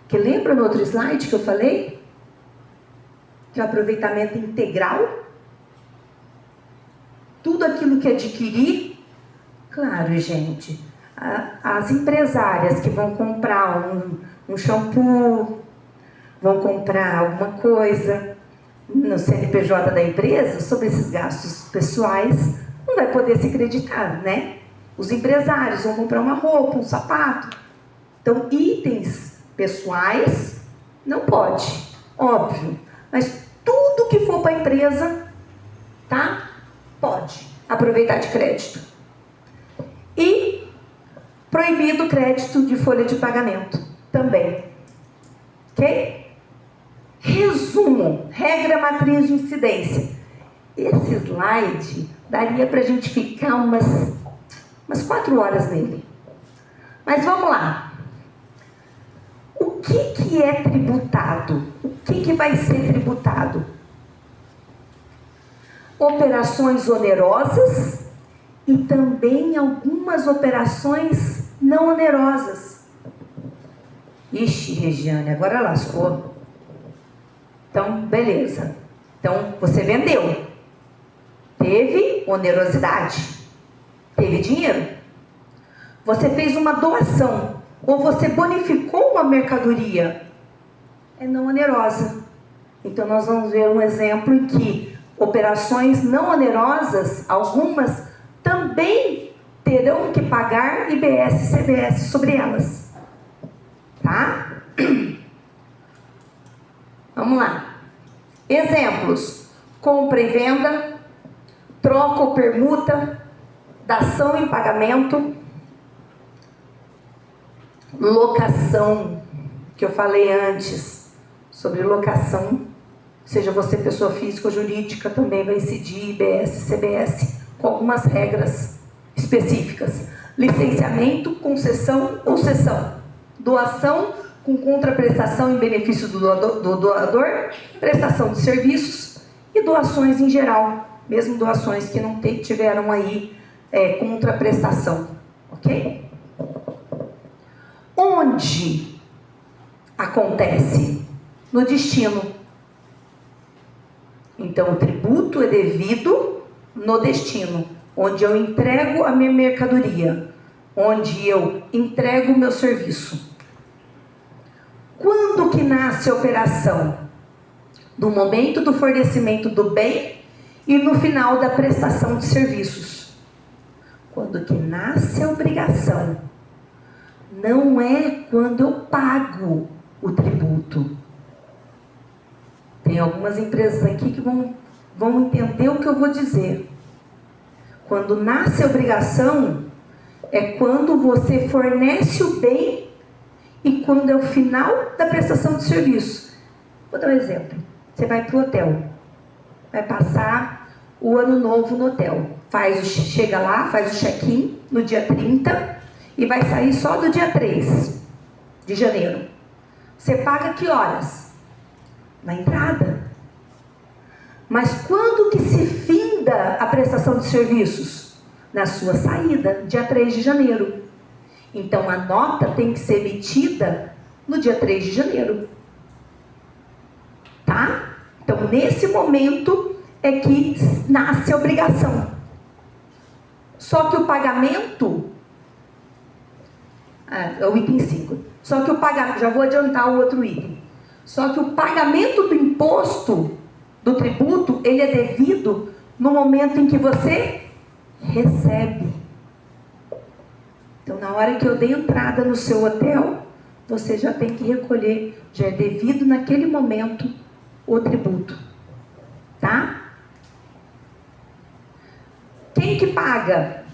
Que lembra no outro slide que eu falei? Que é o aproveitamento integral. Tudo aquilo que adquirir, claro, gente, as empresárias que vão comprar um shampoo, vão comprar alguma coisa no CNPJ da empresa, sobre esses gastos pessoais, não vai poder se creditar, né? Os empresários vão comprar uma roupa, um sapato, Então, itens pessoais não pode, óbvio. Mas tudo que for para a empresa, tá? Pode aproveitar de crédito. E proibido o crédito de folha de pagamento também. Ok? Resumo, regra matriz de incidência. Esse slide daria para a gente ficar umas 4 horas nele. Mas vamos lá. O que é tributado? O que vai ser tributado? Operações onerosas e também algumas operações não onerosas. Ixi, Regiane, agora lascou. Então, beleza. Então, você vendeu. Teve onerosidade. Teve dinheiro. Você fez uma doação. Ou você bonificou uma mercadoria. É não onerosa. Então, nós vamos ver um exemplo em que operações não onerosas, algumas, também terão que pagar IBS e CBS sobre elas. Tá? Vamos lá. Exemplos: compra e venda, troca ou permuta, dação em pagamento, locação, que eu falei antes sobre locação, seja você pessoa física ou jurídica, também vai incidir IBS e CBS com algumas regras específicas. Licenciamento, concessão ou cessão, doação com contraprestação em benefício do doador, prestação de serviços e doações em geral, mesmo doações que não tiveram aí contraprestação, ok? Onde acontece? No destino. Então, o tributo é devido no destino, onde eu entrego a minha mercadoria, onde eu entrego o meu serviço. Quando que nasce a operação? No momento do fornecimento do bem e no final da prestação de serviços. Quando que nasce a obrigação? Não é quando eu pago o tributo. Tem algumas empresas aqui que vão entender o que eu vou dizer. Quando nasce a obrigação, é quando você fornece o bem e quando é o final da prestação de serviço. Vou dar um exemplo. Você vai para o hotel, vai passar o ano novo no hotel. Chega lá, faz o check-in no dia 30 e vai sair só do dia 3 de janeiro. Você paga que horas? Na entrada. Mas quando que se finda a prestação de serviços? Na sua saída, dia 3 de janeiro. Então, a nota tem que ser emitida no dia 3 de janeiro. Tá? Então, nesse momento é que nasce a obrigação. Só que o pagamento... é o item 5. Só que o pagamento... Já vou adiantar o outro item. Só que o pagamento do imposto, do tributo, ele é devido no momento em que você recebe. Então, na hora que eu dei entrada no seu hotel, você já tem que recolher, já é devido naquele momento o tributo. Tá? Quem que paga?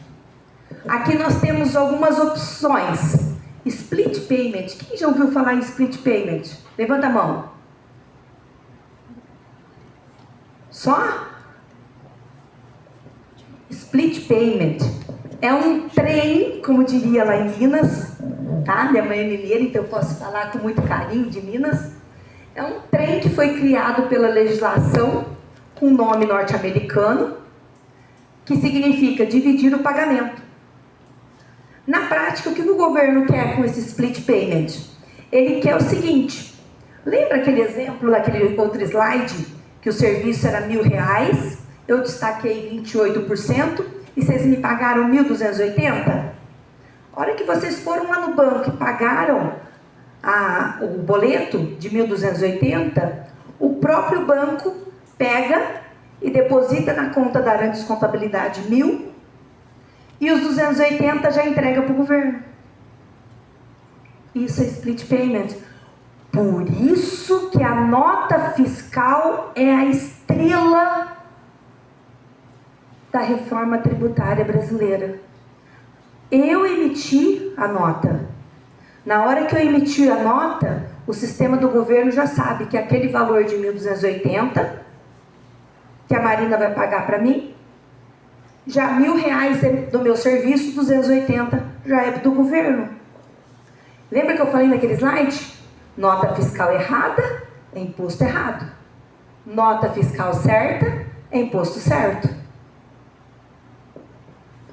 Aqui nós temos algumas opções. Split payment. Quem já ouviu falar em split payment? Levanta a mão. Só? Split payment é um trem, como diria lá em Minas, tá? Minha mãe é mineira, então eu posso falar com muito carinho de Minas. É um trem que foi criado pela legislação com nome norte-americano, que significa dividir o pagamento. Na prática, o que o governo quer com esse split payment? Ele quer o seguinte: lembra aquele exemplo, daquele outro slide, que o serviço era R$1.000, eu destaquei 28% e vocês me pagaram 1.280? A hora que vocês foram lá no banco e pagaram o boleto de 1.280, o próprio banco pega e deposita na conta da Arantes Contabilidade 1.000 e os 280 já entrega para o governo. Isso é split payment. Por isso que a nota fiscal é a estrela da reforma tributária brasileira. Eu emiti a nota. Na hora que eu emitir a nota, o sistema do governo já sabe que aquele valor de 1.280 que a Marina vai pagar para mim, já R$1.000 é do meu serviço, 280 já é do governo. Lembra que eu falei naquele slide? Nota fiscal errada é imposto errado. Nota fiscal certa é imposto certo.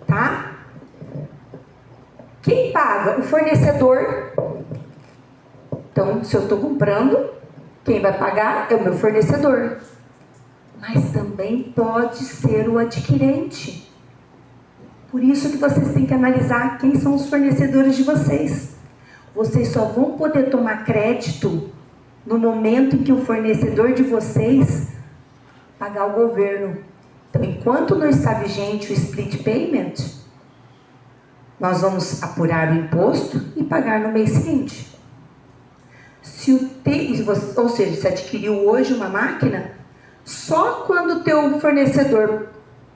Tá? Quem paga? O fornecedor. Então, se eu estou comprando, quem vai pagar é o meu fornecedor. Mas também pode ser o adquirente. Por isso que vocês têm que analisar quem são os fornecedores de vocês. Vocês só vão poder tomar crédito no momento em que o fornecedor de vocês pagar o governo. Então, enquanto não está vigente o split payment, nós vamos apurar o imposto e pagar no mês seguinte. Ou seja, se adquiriu hoje uma máquina, só quando o teu fornecedor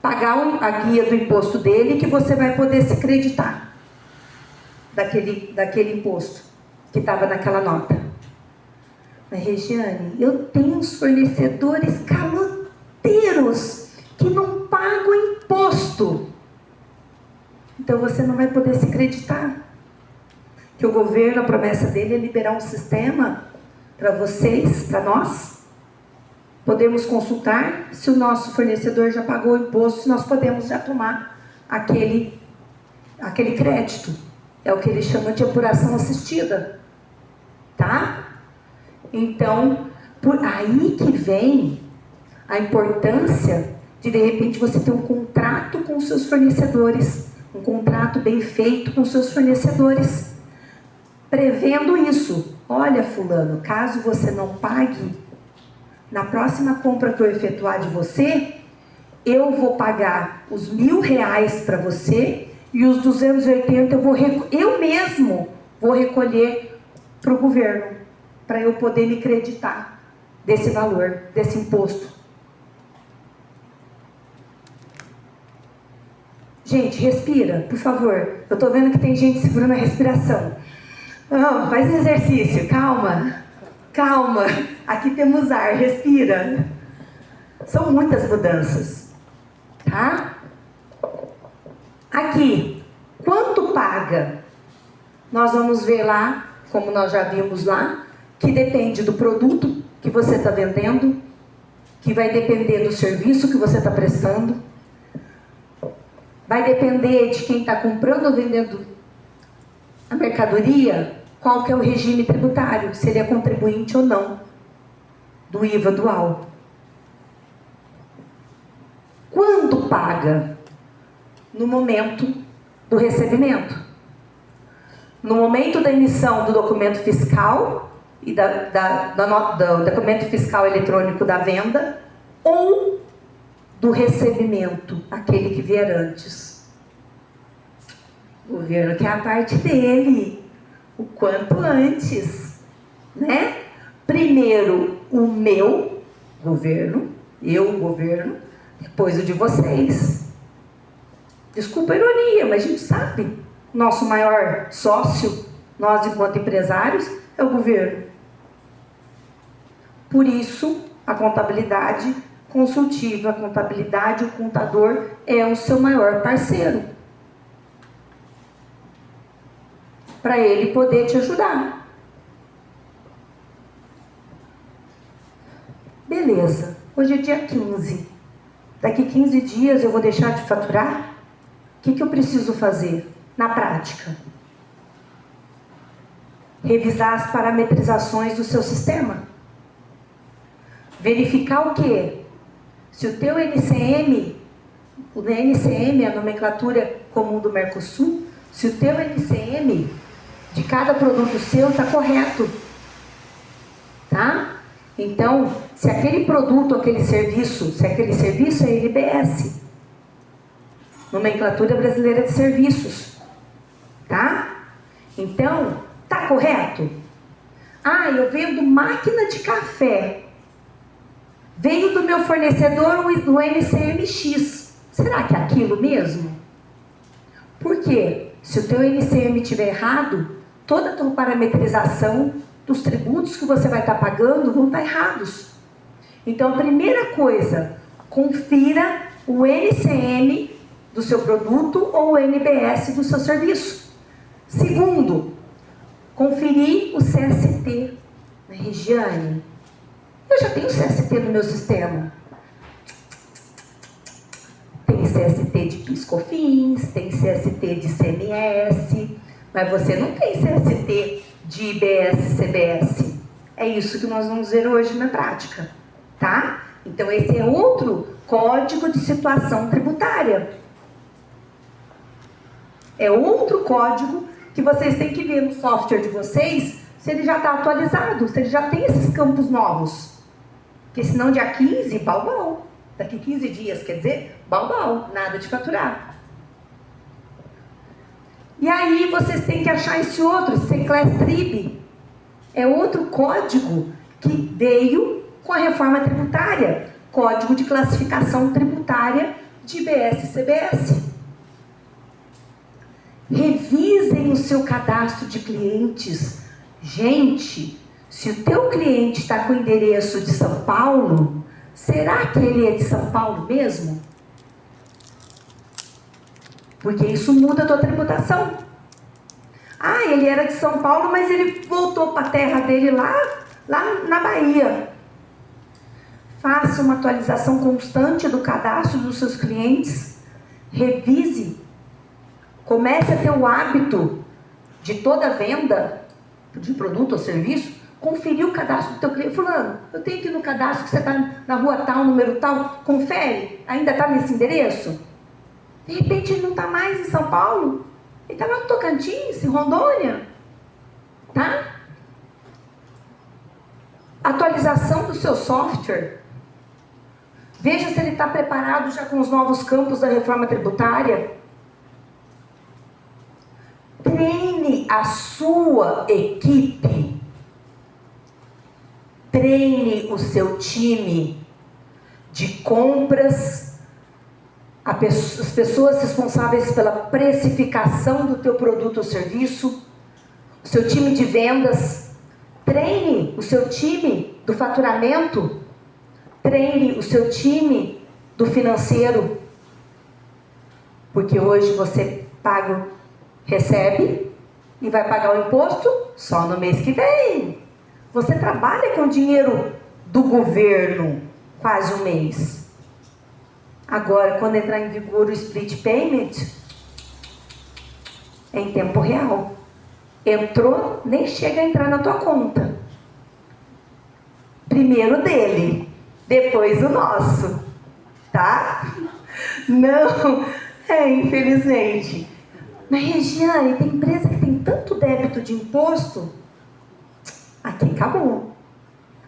pagar a guia do imposto dele que você vai poder se creditar daquele imposto que estava naquela nota. Mas, Regiane, eu tenho uns fornecedores caloteiros que não pagam imposto. Então você não vai poder se creditar. Que o governo, a promessa dele é liberar um sistema para vocês, para nós, podemos consultar se o nosso fornecedor já pagou o imposto, se nós podemos já tomar aquele crédito. É o que ele chama de apuração assistida. Tá? Então, por aí que vem a importância de repente, você ter um contrato com os seus fornecedores. Um contrato bem feito com os seus fornecedores. Prevendo isso. Olha, fulano, caso você não pague, na próxima compra que eu efetuar de você, eu vou pagar os R$1.000 para você e os 280 eu mesmo vou recolher para o governo, para eu poder me creditar desse valor, desse imposto. Gente, respira, por favor. Eu estou vendo que tem gente segurando a respiração. Oh, faz um exercício, calma. Calma, aqui temos ar, respira. São muitas mudanças, tá? Aqui, quanto paga? Nós vamos ver lá, como nós já vimos lá, que depende do produto que você está vendendo, que vai depender do serviço que você está prestando, vai depender de quem está comprando ou vendendo a mercadoria, qual que é o regime tributário, se ele é contribuinte ou não, do IVA dual. Quando paga? No momento do recebimento. No momento da emissão do documento fiscal e do documento fiscal eletrônico da venda ou do recebimento, aquele que vier antes. O governo quer a parte dele, o quanto antes, né? Primeiro o meu governo, depois o de vocês. Desculpa a ironia, mas a gente sabe, nosso maior sócio, nós enquanto empresários, é o governo. Por isso, a contabilidade consultiva, a contabilidade, o contador é o seu maior parceiro. Para ele poder te ajudar. Beleza, hoje é dia 15. Daqui 15 dias eu vou deixar de faturar? O que eu preciso fazer na prática? Revisar as parametrizações do seu sistema. Verificar o quê? Se o teu NCM, o NCM é a nomenclatura comum do Mercosul, se o teu NCM de cada produto seu está correto. Tá? Então, se aquele produto, se aquele serviço é NBS, Nomenclatura Brasileira de Serviços. Tá? Então, Está correto? Ah, eu vendo máquina de café. Veio do meu fornecedor o NCMX. Será que é aquilo mesmo? Por quê? Se o teu NCM estiver errado, toda a tua parametrização dos tributos que você vai estar pagando vão estar errados. Então, a primeira coisa, confira o NCM do seu produto ou o NBS do seu serviço. Segundo, conferir o CST. Regiane, eu já tenho CST no meu sistema. Tem CST de PIS/COFINS, tem CST de CMS, mas você não tem CST de IBS/CBS. É isso que nós vamos ver hoje na prática, tá? Então, esse é outro código de situação tributária. É outro código que vocês têm que ver no software de vocês, se ele já está atualizado, se ele já tem esses campos novos. Porque senão dia 15, bal. Daqui 15 dias, quer dizer, bal, nada de faturar. E aí vocês têm que achar esse outro, C-Class Trib. É outro código que veio com a reforma tributária. Código de classificação tributária de IBS/CBS. Revisem o seu cadastro de clientes. Gente, se o teu cliente está com o endereço de São Paulo, será que ele é de São Paulo mesmo? Porque isso muda a tua tributação. Ah, ele era de São Paulo, mas ele voltou para a terra dele lá na Bahia. Faça uma atualização constante do cadastro dos seus clientes. Revise. Comece a ter o hábito de toda venda de produto ou serviço, conferir o cadastro do teu cliente. Fulano, eu tenho que ir no cadastro que você está na rua tal, número tal, confere, ainda está nesse endereço? De repente ele não está mais em São Paulo, ele está lá no Tocantins, em Rondônia, tá? Atualização do seu software. Veja se ele está preparado já com os novos campos da reforma tributária. Treine a sua equipe. Treine o seu time de compras, as pessoas responsáveis pela precificação do teu produto ou serviço, o seu time de vendas. Treine o seu time do faturamento. Treine o seu time do financeiro. Porque hoje você recebe e vai pagar o imposto só no mês que vem. Você trabalha com dinheiro do governo quase um mês. Agora, quando entrar em vigor o split payment, é em tempo real. Entrou, nem chega a entrar na tua conta. Primeiro dele, depois o nosso, tá? Não, infelizmente. Mas, Regiane, tem empresa que tem tanto débito de imposto, aqui acabou.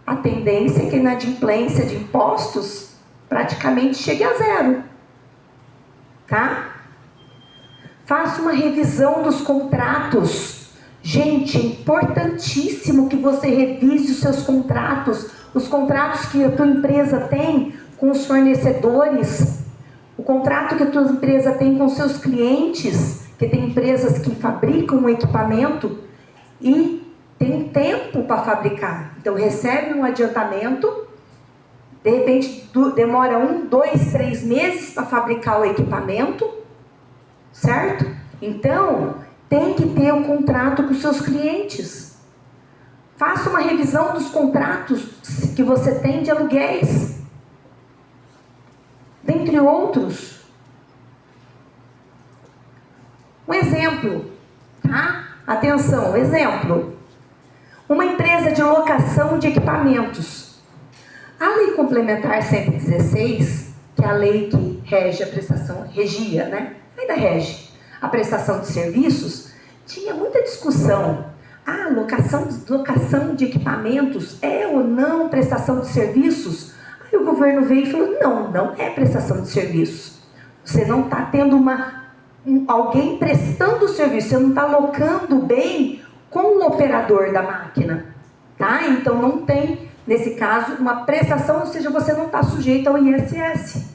A tendência é que a inadimplência de impostos praticamente chegue a zero. Tá? Faça uma revisão dos contratos. Gente, é importantíssimo que você revise os seus contratos. Os contratos que a tua empresa tem com os fornecedores. O contrato que a tua empresa tem com seus clientes. Porque tem empresas que fabricam um equipamento e tem tempo para fabricar. Então, recebe um adiantamento, de repente demora 1, 2, 3 meses para fabricar o equipamento, certo? Então, tem que ter um contrato com os seus clientes. Faça uma revisão dos contratos que você tem de aluguéis, dentre outros. Um exemplo, tá? Atenção, exemplo. Uma empresa de locação de equipamentos. A Lei Complementar 116, que é a lei que rege a prestação, regia, né? Ainda rege a prestação de serviços, tinha muita discussão. Ah, locação de equipamentos é ou não prestação de serviços? Aí o governo veio e falou, não é prestação de serviços. Você não está tendo alguém prestando o serviço, você não está alocando bem com o operador da máquina, tá? Então não tem, nesse caso, uma prestação, ou seja, você não está sujeito ao ISS.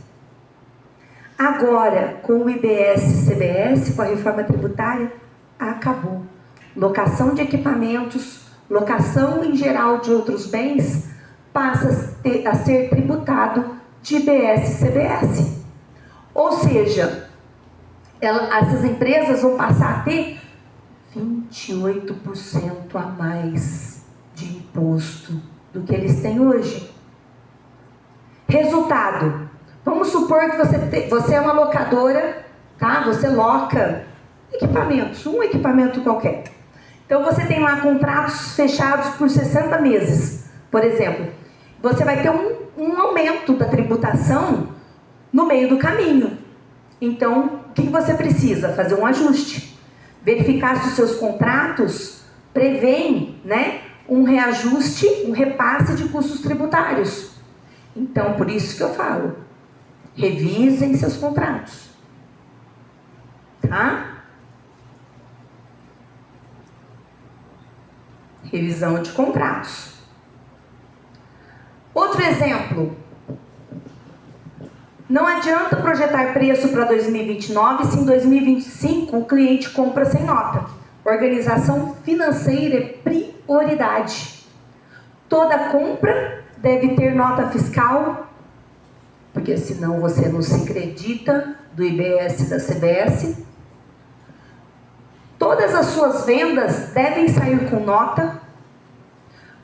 Agora, com o IBS-CBS, com a reforma tributária, acabou. Locação de equipamentos, locação em geral de outros bens, passa a ser tributado de IBS-CBS. Ou seja, essas empresas vão passar a ter 28% a mais de imposto do que eles têm hoje. Resultado, vamos supor que você é uma locadora, tá? Você loca equipamentos, um equipamento qualquer. Então você tem lá contratos fechados por 60 meses, por exemplo. Você vai ter um aumento da tributação no meio do caminho. Então, o que você precisa? Fazer um ajuste. Verificar se os seus contratos prevêem, né, um reajuste, um repasse de custos tributários. Então, por isso que eu falo, revisem seus contratos. Tá? Revisão de contratos. Outro exemplo. Não adianta projetar preço para 2029 se em 2025 o cliente compra sem nota. Organização financeira é prioridade. Toda compra deve ter nota fiscal, porque senão você não se acredita do IBS e da CBS. Todas as suas vendas devem sair com nota,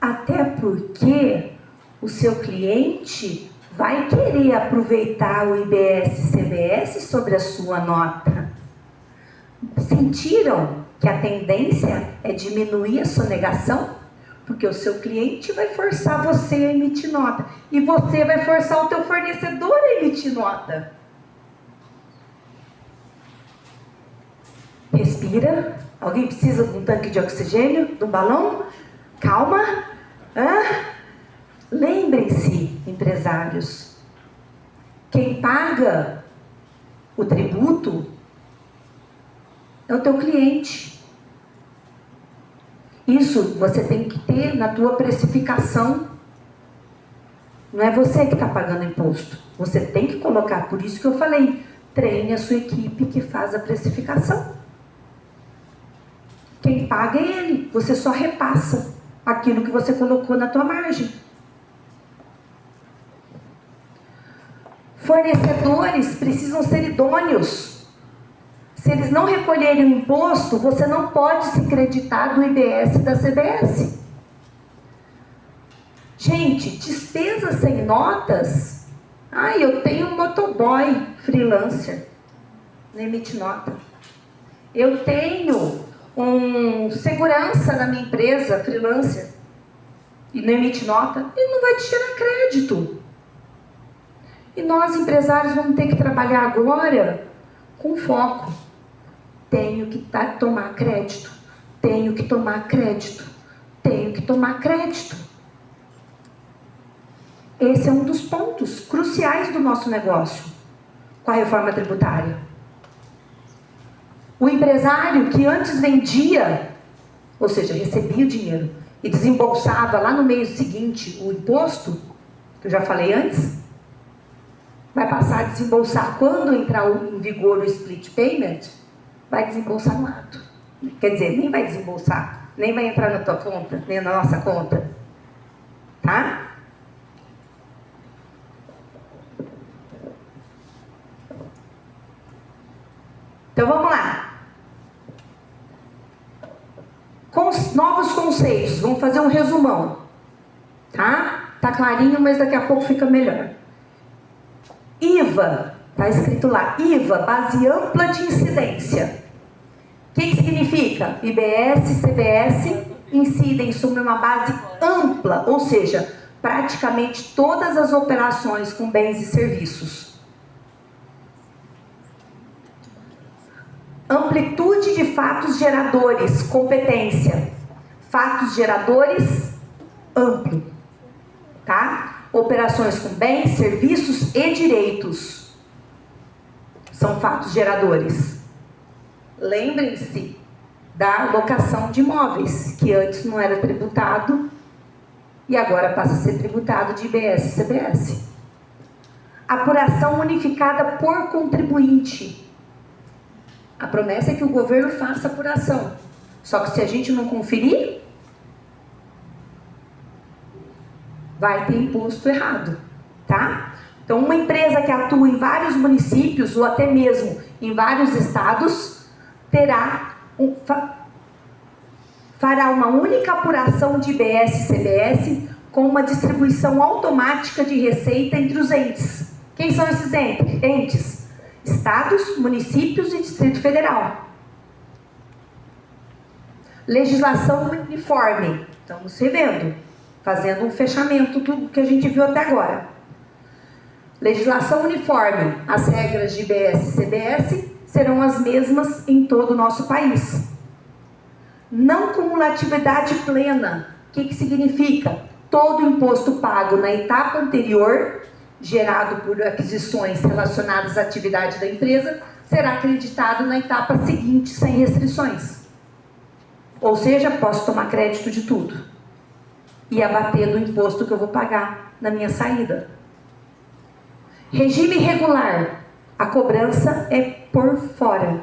até porque o seu cliente vai querer aproveitar o IBS e CBS sobre a sua nota. Sentiram que a tendência é diminuir a sonegação? Porque o seu cliente vai forçar você a emitir nota. E você vai forçar o teu fornecedor a emitir nota. Respira. Alguém precisa de um tanque de oxigênio? De um balão? Calma. Lembrem-se, empresários, quem paga o tributo é o teu cliente. Isso você tem que ter na tua precificação. Não é você que está pagando imposto. Você tem que colocar, por isso que eu falei, treine a sua equipe que faz a precificação. Quem paga é ele, você só repassa aquilo que você colocou na tua margem. Fornecedores precisam ser idôneos. Se eles não recolherem o imposto, você não pode se creditar do IBS e da CBS. Gente, despesas sem notas. Eu tenho um motoboy freelancer, não emite nota. Eu tenho um segurança na minha empresa, freelancer, e não emite nota, ele não vai te tirar crédito. E nós, empresários, vamos ter que trabalhar agora com foco. Tenho que tomar crédito, tenho que tomar crédito, tenho que tomar crédito. Esse é um dos pontos cruciais do nosso negócio com a reforma tributária. O empresário que antes vendia, ou seja, recebia o dinheiro e desembolsava lá no mês seguinte o imposto, que eu já falei antes, vai passar a desembolsar quando entrar em vigor o split payment, vai desembolsar no ato. Quer dizer, nem vai desembolsar, nem vai entrar na tua conta, nem na nossa conta. Tá? Então vamos lá. Novos conceitos, vamos fazer um resumão. Tá? Tá clarinho, mas daqui a pouco fica melhor. IVA, está escrito lá, IVA, base ampla de incidência. O que significa? IBS e CBS incidem sobre uma base ampla, ou seja, praticamente todas as operações com bens e serviços. Amplitude de fatos geradores, competência. Fatos geradores, amplo. Tá? Operações com bens, serviços e direitos são fatos geradores. Lembrem-se da locação de imóveis, que antes não era tributado e agora passa a ser tributado de IBS e CBS. Apuração unificada por contribuinte. A promessa é que o governo faça apuração. Só que se a gente não conferir, vai ter imposto errado, tá? Então, uma empresa que atua em vários municípios ou até mesmo em vários estados fará uma única apuração de IBS e CBS com uma distribuição automática de receita entre os entes. Quem são esses entes? Estados, municípios e Distrito Federal. Legislação uniforme. Estamos revendo, fazendo um fechamento do que a gente viu até agora. Legislação uniforme. As regras de IBS e CBS serão as mesmas em todo o nosso país. Não cumulatividade plena. O que significa? Todo imposto pago na etapa anterior, gerado por aquisições relacionadas à atividade da empresa, será acreditado na etapa seguinte, sem restrições. Ou seja, posso tomar crédito de tudo e abater do imposto que eu vou pagar na minha saída. Regime regular. A cobrança é por fora.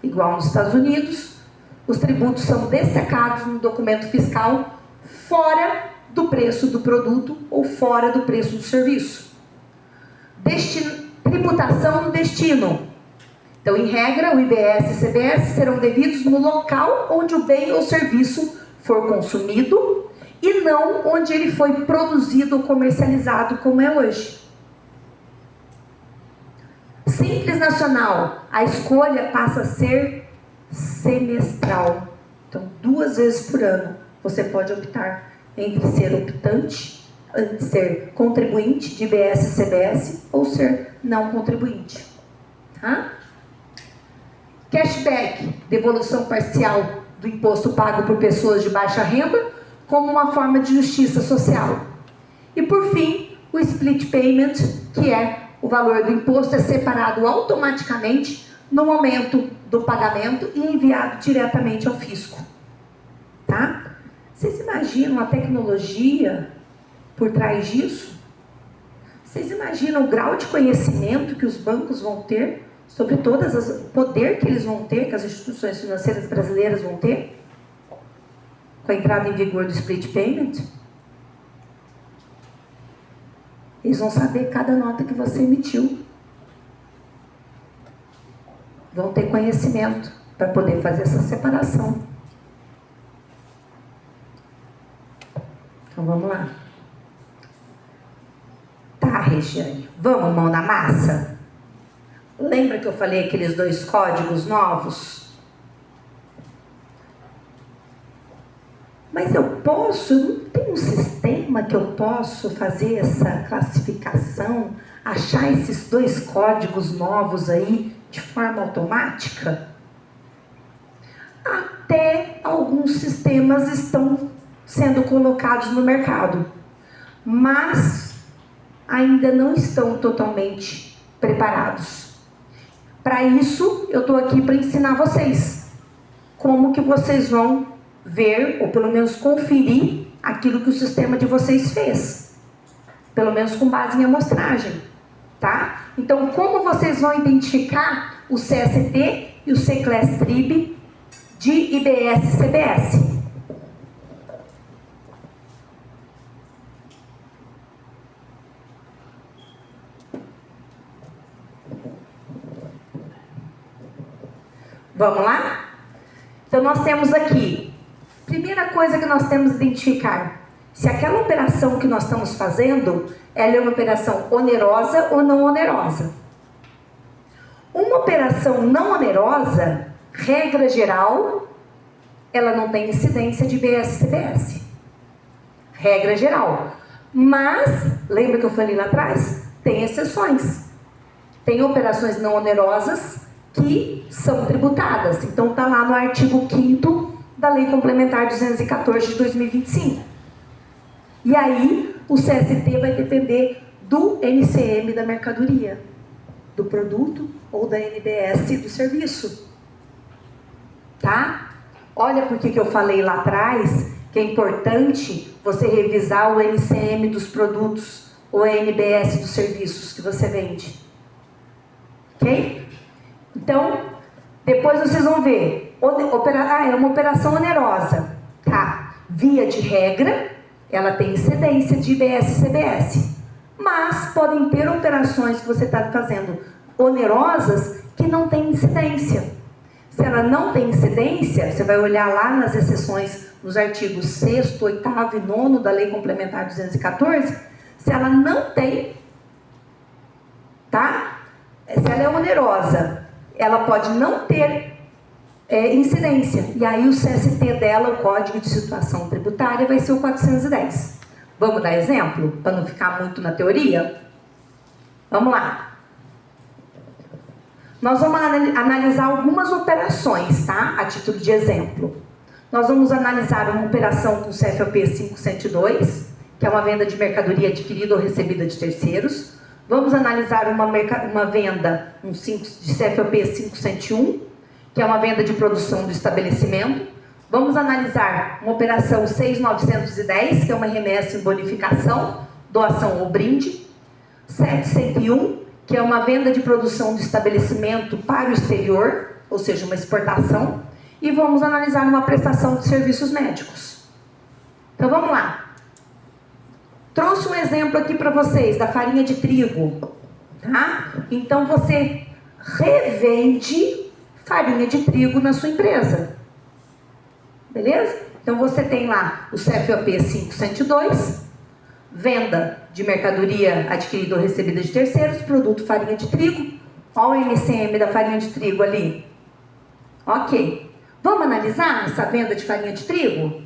Igual nos Estados Unidos, os tributos são destacados no documento fiscal fora do preço do produto ou fora do preço do serviço. Tributação no destino. Então, em regra, o IBS e CBS serão devidos no local onde o bem ou serviço for consumido e não onde ele foi produzido ou comercializado, como é hoje. Simples Nacional. A escolha passa a ser semestral. Então, 2 vezes por ano, você pode optar entre ser optante, ser contribuinte de IBS e CBS ou ser não contribuinte. Tá? Cashback, devolução parcial do imposto pago por pessoas de baixa renda, como uma forma de justiça social. E por fim, o split payment, que é o valor do imposto é separado automaticamente no momento do pagamento e enviado diretamente ao fisco. Tá? Vocês imaginam a tecnologia por trás disso? Vocês imaginam o grau de conhecimento que os bancos vão ter sobre o poder que eles vão ter, que as instituições financeiras brasileiras vão ter, com a entrada em vigor do split payment? Eles vão saber cada nota que você emitiu. Vão ter conhecimento para poder fazer essa separação. Então vamos lá. Tá, Regiane, vamos mão na massa? Lembra que eu falei aqueles 2 códigos novos? Mas eu não tenho um sistema que eu posso fazer essa classificação, achar esses 2 códigos novos aí de forma automática? Até alguns sistemas estão sendo colocados no mercado, mas ainda não estão totalmente preparados. Para isso, eu estou aqui para ensinar vocês como que vocês vão ver, ou pelo menos conferir, aquilo que o sistema de vocês fez. Pelo menos com base em amostragem. Tá? Então, como vocês vão identificar o CST e o C-Class Trib de IBS e CBS? Vamos lá? Então, nós temos aqui, primeira coisa que nós temos que identificar, se aquela operação que nós estamos fazendo, ela é uma operação onerosa ou não onerosa. Uma operação não onerosa, regra geral, ela não tem incidência de IBS e CBS. Regra geral. Mas, lembra que eu falei lá atrás? Tem exceções. Tem operações não onerosas que são tributadas. Então, está lá no artigo 5º da Lei Complementar 214 de 2025. E aí, o CST vai depender do NCM da mercadoria, do produto ou da NBS do serviço. Tá? Olha por que eu falei lá atrás que é importante você revisar o NCM dos produtos, o NBS dos serviços que você vende. Ok? Então, depois vocês vão ver. É uma operação onerosa. Tá? Via de regra, ela tem incidência de IBS e CBS. Mas podem ter operações que você está fazendo onerosas que não têm incidência. Se ela não tem incidência, você vai olhar lá nas exceções, nos artigos 6º, 8º e 9º da Lei Complementar 214, se ela não tem, tá? Se ela é onerosa, ela pode não ter incidência. E aí o CST dela, o Código de Situação Tributária, vai ser o 410. Vamos dar exemplo? Para não ficar muito na teoria? Vamos lá. Nós vamos analisar algumas operações, tá? A título de exemplo. Nós vamos analisar uma operação com CFOP 5102, que é uma venda de mercadoria adquirida ou recebida de terceiros. Vamos analisar uma venda de CFOP 5101, que é uma venda de produção do estabelecimento. Vamos analisar uma operação 6910, que é uma remessa em bonificação, doação ou brinde. 7101, que é uma venda de produção do estabelecimento para o exterior, ou seja, uma exportação. E vamos analisar uma prestação de serviços médicos. Então vamos lá. Trouxe um exemplo aqui para vocês da farinha de trigo, tá? Então você revende farinha de trigo na sua empresa. Beleza? Então você tem lá o CFOP 5102, venda de mercadoria adquirida ou recebida de terceiros, produto farinha de trigo. Olha o NCM da farinha de trigo ali. Ok. Vamos analisar essa venda de farinha de trigo?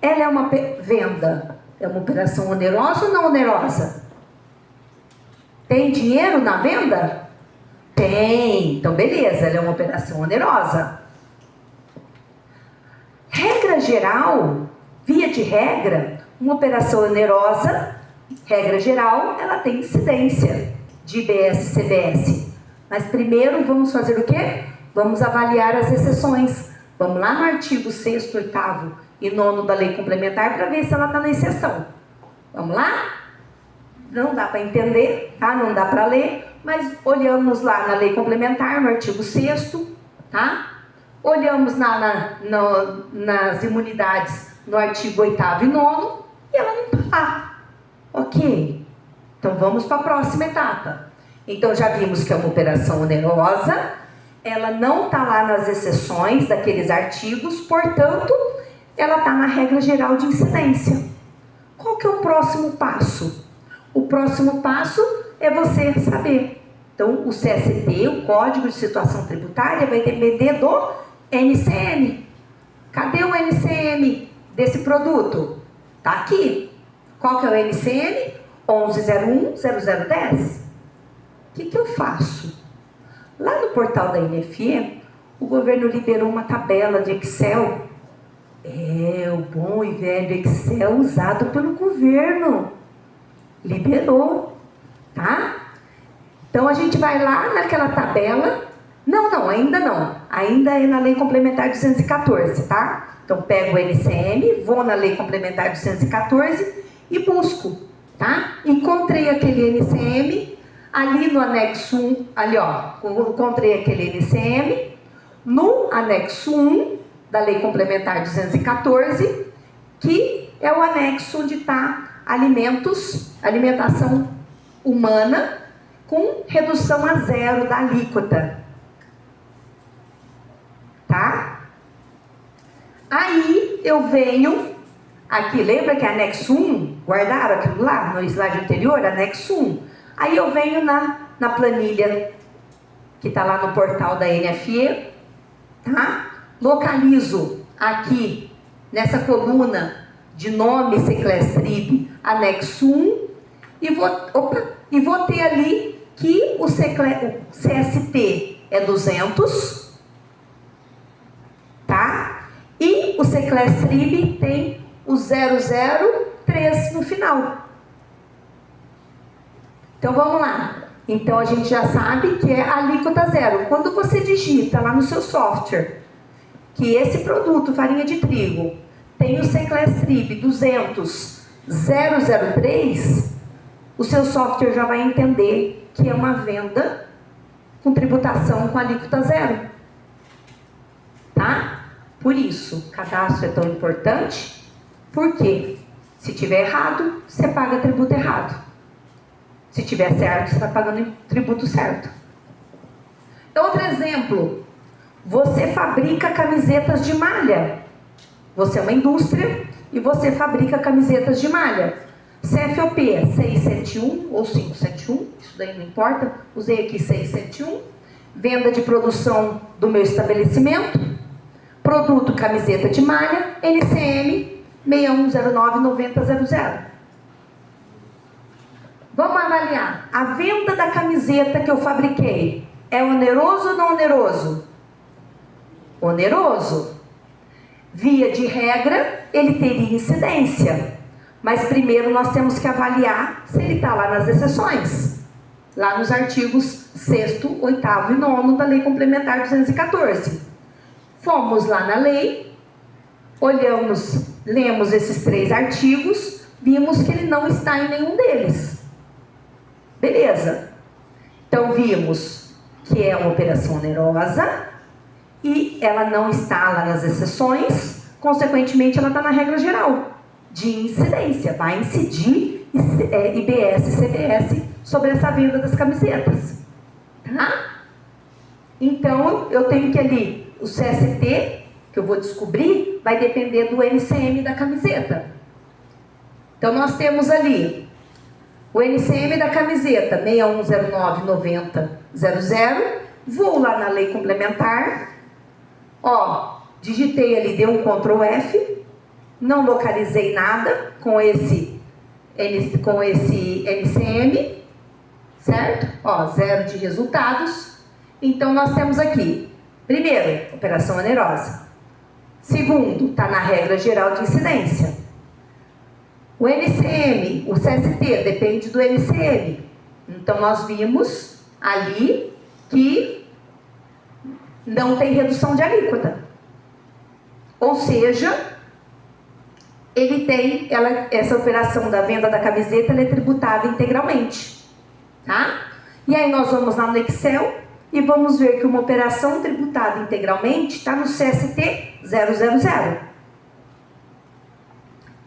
Ela é uma venda, é uma operação onerosa ou não onerosa? Tem dinheiro na venda? Tem. Então beleza, ela é uma operação onerosa. Regra geral, via de regra, uma operação onerosa, regra geral, ela tem incidência de IBS e CBS. Mas primeiro vamos fazer o quê? Vamos avaliar as exceções. Vamos lá no artigo 6º, 8º e 9º da Lei Complementar para ver se ela está na exceção. Vamos lá? Não dá para entender, tá? Não dá para ler, mas olhamos lá na Lei Complementar, no artigo 6º, tá? Olhamos nas imunidades no artigo 8º e 9º e ela não está lá. Ok. Então vamos para a próxima etapa. Então já vimos que é uma operação onerosa, ela não está lá nas exceções daqueles artigos, portanto, ela está na regra geral de incidência. Qual que é o próximo passo? O próximo passo é você saber. Então, o CST, o Código de Situação Tributária, vai depender do NCM. Cadê o NCM desse produto? Está aqui. Qual que é o NCM? 11010010. O que eu faço? Lá no portal da INFE, o governo liberou uma tabela de Excel. É o bom e velho Excel usado pelo governo. Liberou, tá? Então a gente vai lá naquela tabela. Não, ainda não. Ainda é na Lei Complementar 214, tá? Então pego o NCM, vou na Lei Complementar 214 e busco, tá? Encontrei aquele NCM ali no anexo 1, ali ó, encontrei aquele NCM no anexo 1 da Lei Complementar 214, que é o anexo onde está alimentação humana com redução a 0 da alíquota, tá? Aí eu venho aqui, lembra que é anexo 1? Guardaram aquilo lá no slide anterior? Anexo 1. Aí eu venho na planilha que está lá no portal da NFE, tá? Localizo aqui nessa coluna de nome Seclestrib, anexo 1, e vou ter ali que o CST é 200, tá? E o Seclestrib tem o 003 no final. Então vamos lá. Então a gente já sabe que é alíquota 0. Quando você digita lá no seu software que esse produto, farinha de trigo, tem o Seclestrib 200.003, o seu software já vai entender que é uma venda com tributação com alíquota zero. Tá? Por isso, cadastro é tão importante, porque se tiver errado, você paga tributo errado. Se tiver certo, você está pagando tributo certo. Outro exemplo, você fabrica camisetas de malha. Você é uma indústria e você fabrica camisetas de malha. CFOP 671 ou 571, isso daí não importa, usei aqui 671. Venda de produção do meu estabelecimento. Produto camiseta de malha, NCM 6109-9000. Vamos avaliar. A venda da camiseta que eu fabriquei é oneroso ou não oneroso? Oneroso. Via de regra, ele teria incidência. Mas primeiro nós temos que avaliar se ele está lá nas exceções. Lá nos artigos 6º, 8º e 9º da Lei Complementar 214. Fomos lá na lei, olhamos, lemos esses 3 artigos, vimos que ele não está em nenhum deles. Beleza. Então vimos que é uma operação onerosa e ela não está lá nas exceções, consequentemente ela está na regra geral de incidência, vai incidir IBS e CBS sobre essa venda das camisetas. Tá? Então eu tenho que ali, o CST, que eu vou descobrir, vai depender do NCM da camiseta. Então nós temos ali o NCM da camiseta 6109-9000, vou lá na lei complementar, ó, digitei ali, dei um Ctrl F, não localizei nada com esse NCM, certo? Ó, 0 de resultados. Então nós temos aqui, primeiro, operação onerosa. Segundo, está na regra geral de incidência. O NCM, o CST, depende do NCM. Então, nós vimos ali que não tem redução de alíquota. Ou seja, ele tem, essa operação da venda da camiseta, ela é tributada integralmente. Tá? E aí nós vamos lá no Excel e vamos ver que uma operação tributada integralmente está no CST 000.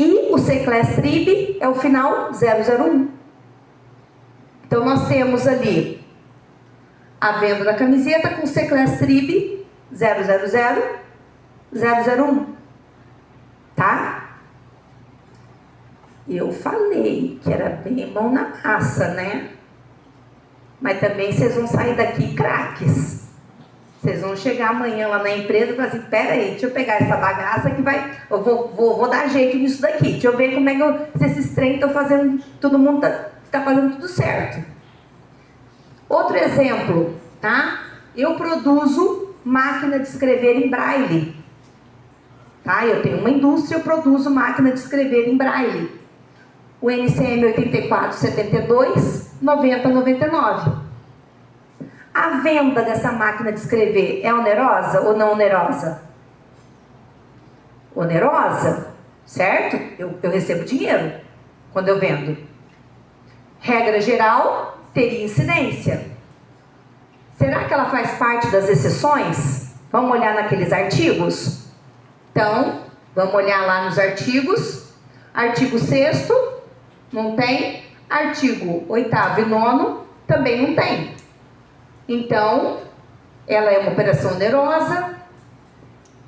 E o Seclestrib é o final 001. Então, nós temos ali a venda da camiseta com Seclestrib 000-001. Tá? Eu falei que era bem mão na massa, né? Mas também vocês vão sair daqui craques. Vocês vão chegar amanhã lá na empresa e falar assim, pera aí, deixa eu pegar essa bagaça que vai... Eu vou dar jeito nisso daqui. Deixa eu ver como é que se esses trem estão fazendo... Todo mundo está fazendo tudo certo. Outro exemplo, tá? Eu produzo máquina de escrever em braille. Tá? Eu tenho uma indústria, eu produzo máquina de escrever em braille. O NCM 8472, 9099. A venda dessa máquina de escrever é onerosa ou não onerosa? Onerosa, certo? Eu recebo dinheiro quando eu vendo. Regra geral, teria incidência. Será que ela faz parte das exceções? Vamos olhar naqueles artigos? Então, vamos olhar lá nos artigos. Artigo 6º, não tem. Artigo 8º e 9º, também não tem. Então, ela é uma operação onerosa,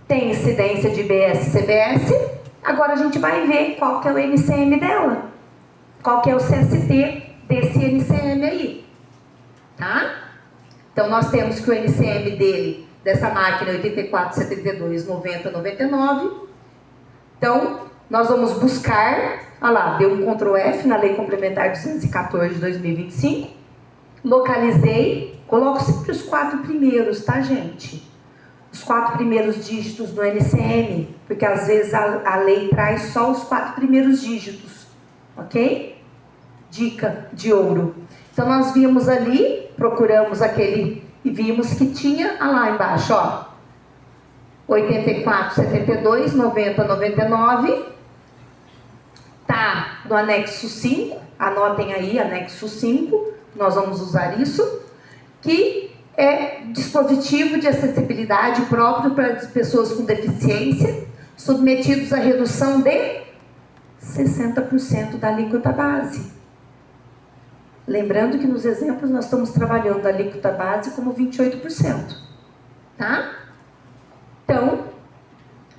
tem incidência de IBS e CBS. Agora a gente vai ver qual que é o NCM dela. Qual que é o CST desse NCM aí. Tá? Então, nós temos que o NCM dele, dessa máquina, 8472-9099. Então, nós vamos buscar, olha lá, deu um Ctrl F na Lei Complementar 214 de 2025. Localizei, coloco sempre os 4 primeiros, tá, gente? Os 4 primeiros dígitos do NCM, porque às vezes a lei traz só os 4 primeiros dígitos, ok? Dica de ouro. Então, nós vimos ali, procuramos aquele e vimos que tinha, lá embaixo, ó, 84, 72, 90, 99. Tá no anexo 5, anotem aí, anexo 5, nós vamos usar isso, que é dispositivo de acessibilidade próprio para as pessoas com deficiência, submetidos à redução de 60% da alíquota base. Lembrando que nos exemplos nós estamos trabalhando a alíquota base como 28%, tá? Então,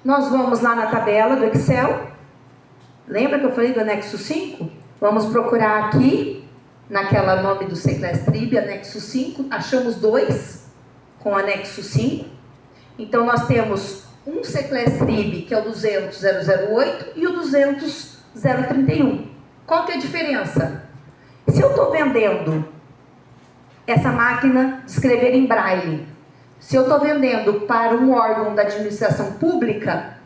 nós vamos lá na tabela do Excel. Lembra que eu falei do anexo 5? Vamos procurar aqui, naquela nome do Seclestrib, anexo 5. Achamos 2 com anexo 5. Então, nós temos um Seclestrib, que é o 200.008, e o 200.031. Qual que é a diferença? Se eu estou vendendo essa máquina de escrever em braille, se eu estou vendendo para um órgão da administração pública,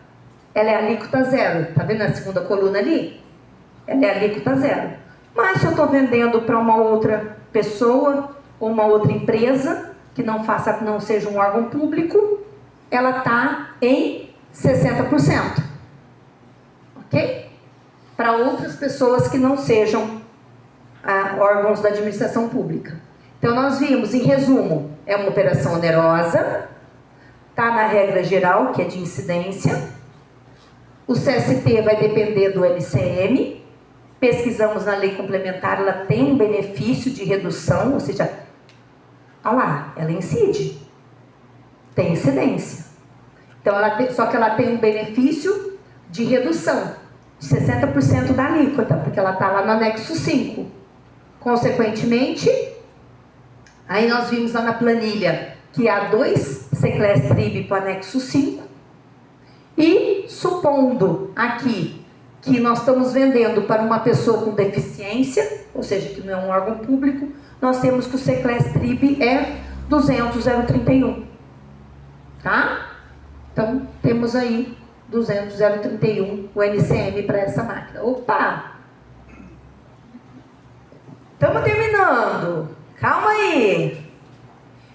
ela é alíquota zero. Está vendo a segunda coluna ali? Ela é alíquota zero. Mas se eu estou vendendo para uma outra pessoa ou uma outra empresa que não seja um órgão público, ela está em 60%. Ok? Para outras pessoas que não sejam órgãos da administração pública. Então, nós vimos, em resumo, é uma operação onerosa, está na regra geral, que é de incidência. O CST vai depender do LCM. Pesquisamos na lei complementar, ela tem um benefício de redução, ou seja, olha lá, ela incide, tem incidência. Então, só que ela tem um benefício de redução, de 60% da alíquota, porque ela está lá no anexo 5. Consequentemente, aí nós vimos lá na planilha que há 2 Seclestrib para o anexo 5. E supondo aqui que nós estamos vendendo para uma pessoa com deficiência, ou seja, que não é um órgão público, nós temos que o Seclestrib é 200.031. Tá? Então, temos aí 200.031, o NCM para essa máquina. Opa! Estamos terminando. Calma aí.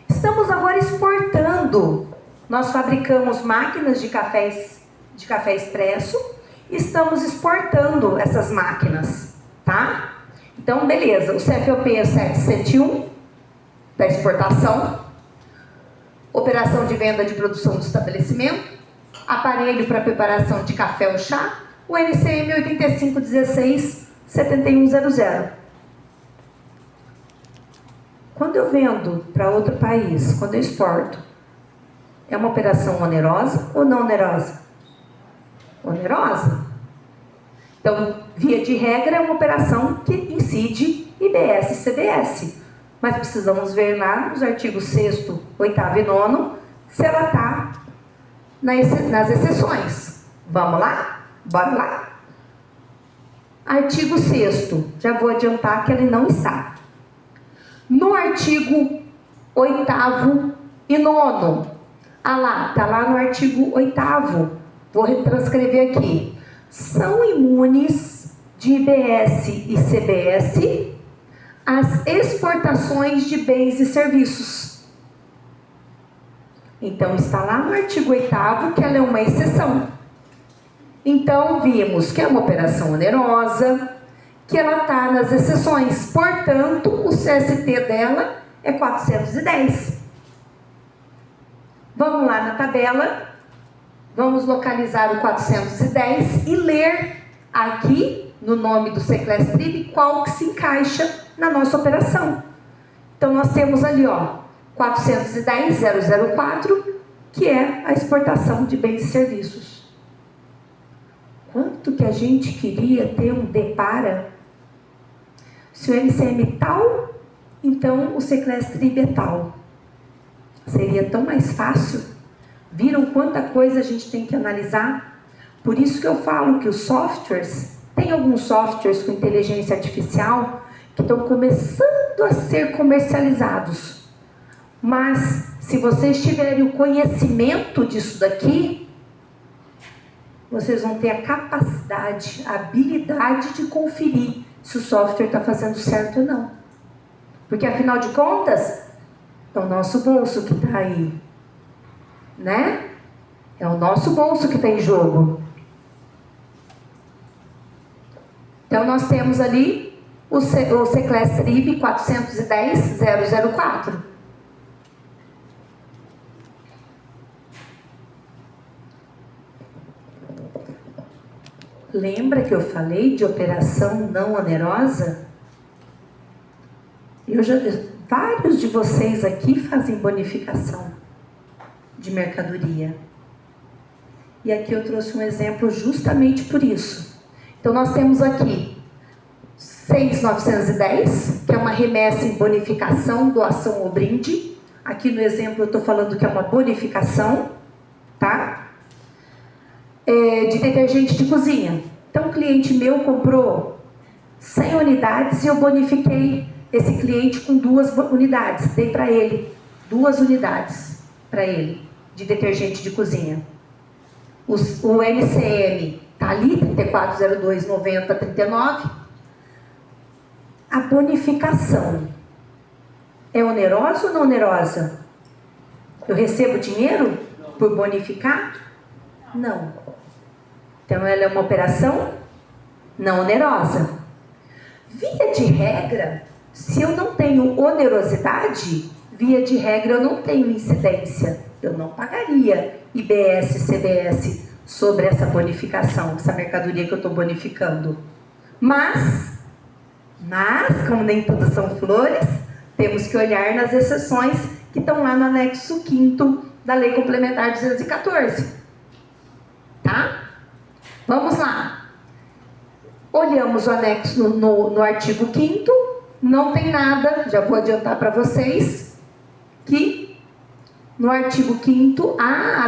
Estamos agora exportando. Nós fabricamos máquinas de café expresso e estamos exportando essas máquinas, tá? Então, beleza. O CFOP é 701 da exportação. Operação de venda de produção do estabelecimento. Aparelho para preparação de café ou chá. O NCM 8516-7100. Quando eu vendo para outro país, quando eu exporto, é uma operação onerosa ou não onerosa? Onerosa. Então, via de regra, é uma operação que incide IBS e CBS. Mas precisamos ver lá nos artigos 6º, 8º e 9º, se ela está nas exceções. Vamos lá? Bora lá. Artigo 6º, já vou adiantar que ele não está. No artigo 8º e 9º, está lá no artigo 8º, vou retranscrever aqui. São imunes de IBS e CBS as exportações de bens e serviços. Então, está lá no artigo 8º que ela é uma exceção. Então, vimos que é uma operação onerosa, que ela está nas exceções. Portanto, o CST dela é 410. Vamos lá na tabela, vamos localizar o 410 e ler aqui, no nome do Seclestrib, qual que se encaixa na nossa operação. Então, nós temos ali, 410.004, que é a exportação de bens e serviços. Quanto que a gente queria ter um DEPARA? Se o NCM tal, então o Seclestrib é tal. Seria tão mais fácil. Viram quanta coisa a gente tem que analisar? Por isso que eu falo que os softwares, tem alguns softwares com inteligência artificial que estão começando a ser comercializados. Mas, se vocês tiverem o conhecimento disso daqui, vocês vão ter a capacidade, a habilidade de conferir se o software está fazendo certo ou não. Porque, afinal de contas, é o nosso bolso que está aí, né? É o nosso bolso que está em jogo. Então, nós temos ali o Seclesstrib 410.004. Lembra que eu falei de operação não onerosa? Vários de vocês aqui fazem bonificação de mercadoria. E aqui eu trouxe um exemplo justamente por isso. Então, nós temos aqui 6.910, que é uma remessa em bonificação, doação ou brinde. Aqui no exemplo eu estou falando que é uma bonificação, tá? De detergente de cozinha. Então, um cliente meu comprou 100 unidades e eu bonifiquei esse cliente com 2 unidades. Dei para ele 2 unidades para ele de detergente de cozinha. O NCM está ali, 3402,90,39. A bonificação é onerosa ou não onerosa? Eu recebo dinheiro por bonificar? Não. Então, ela é uma operação não onerosa. Via de regra, se eu não tenho onerosidade, via de regra eu não tenho incidência. Eu não pagaria IBS, CBS sobre essa bonificação, essa mercadoria que eu estou bonificando. Mas, como nem tudo são flores, temos que olhar nas exceções que estão lá no anexo 5º da Lei Complementar 214. Tá? Vamos lá. Olhamos o anexo no artigo 5º, não tem nada, já vou adiantar para vocês, que no artigo 5º,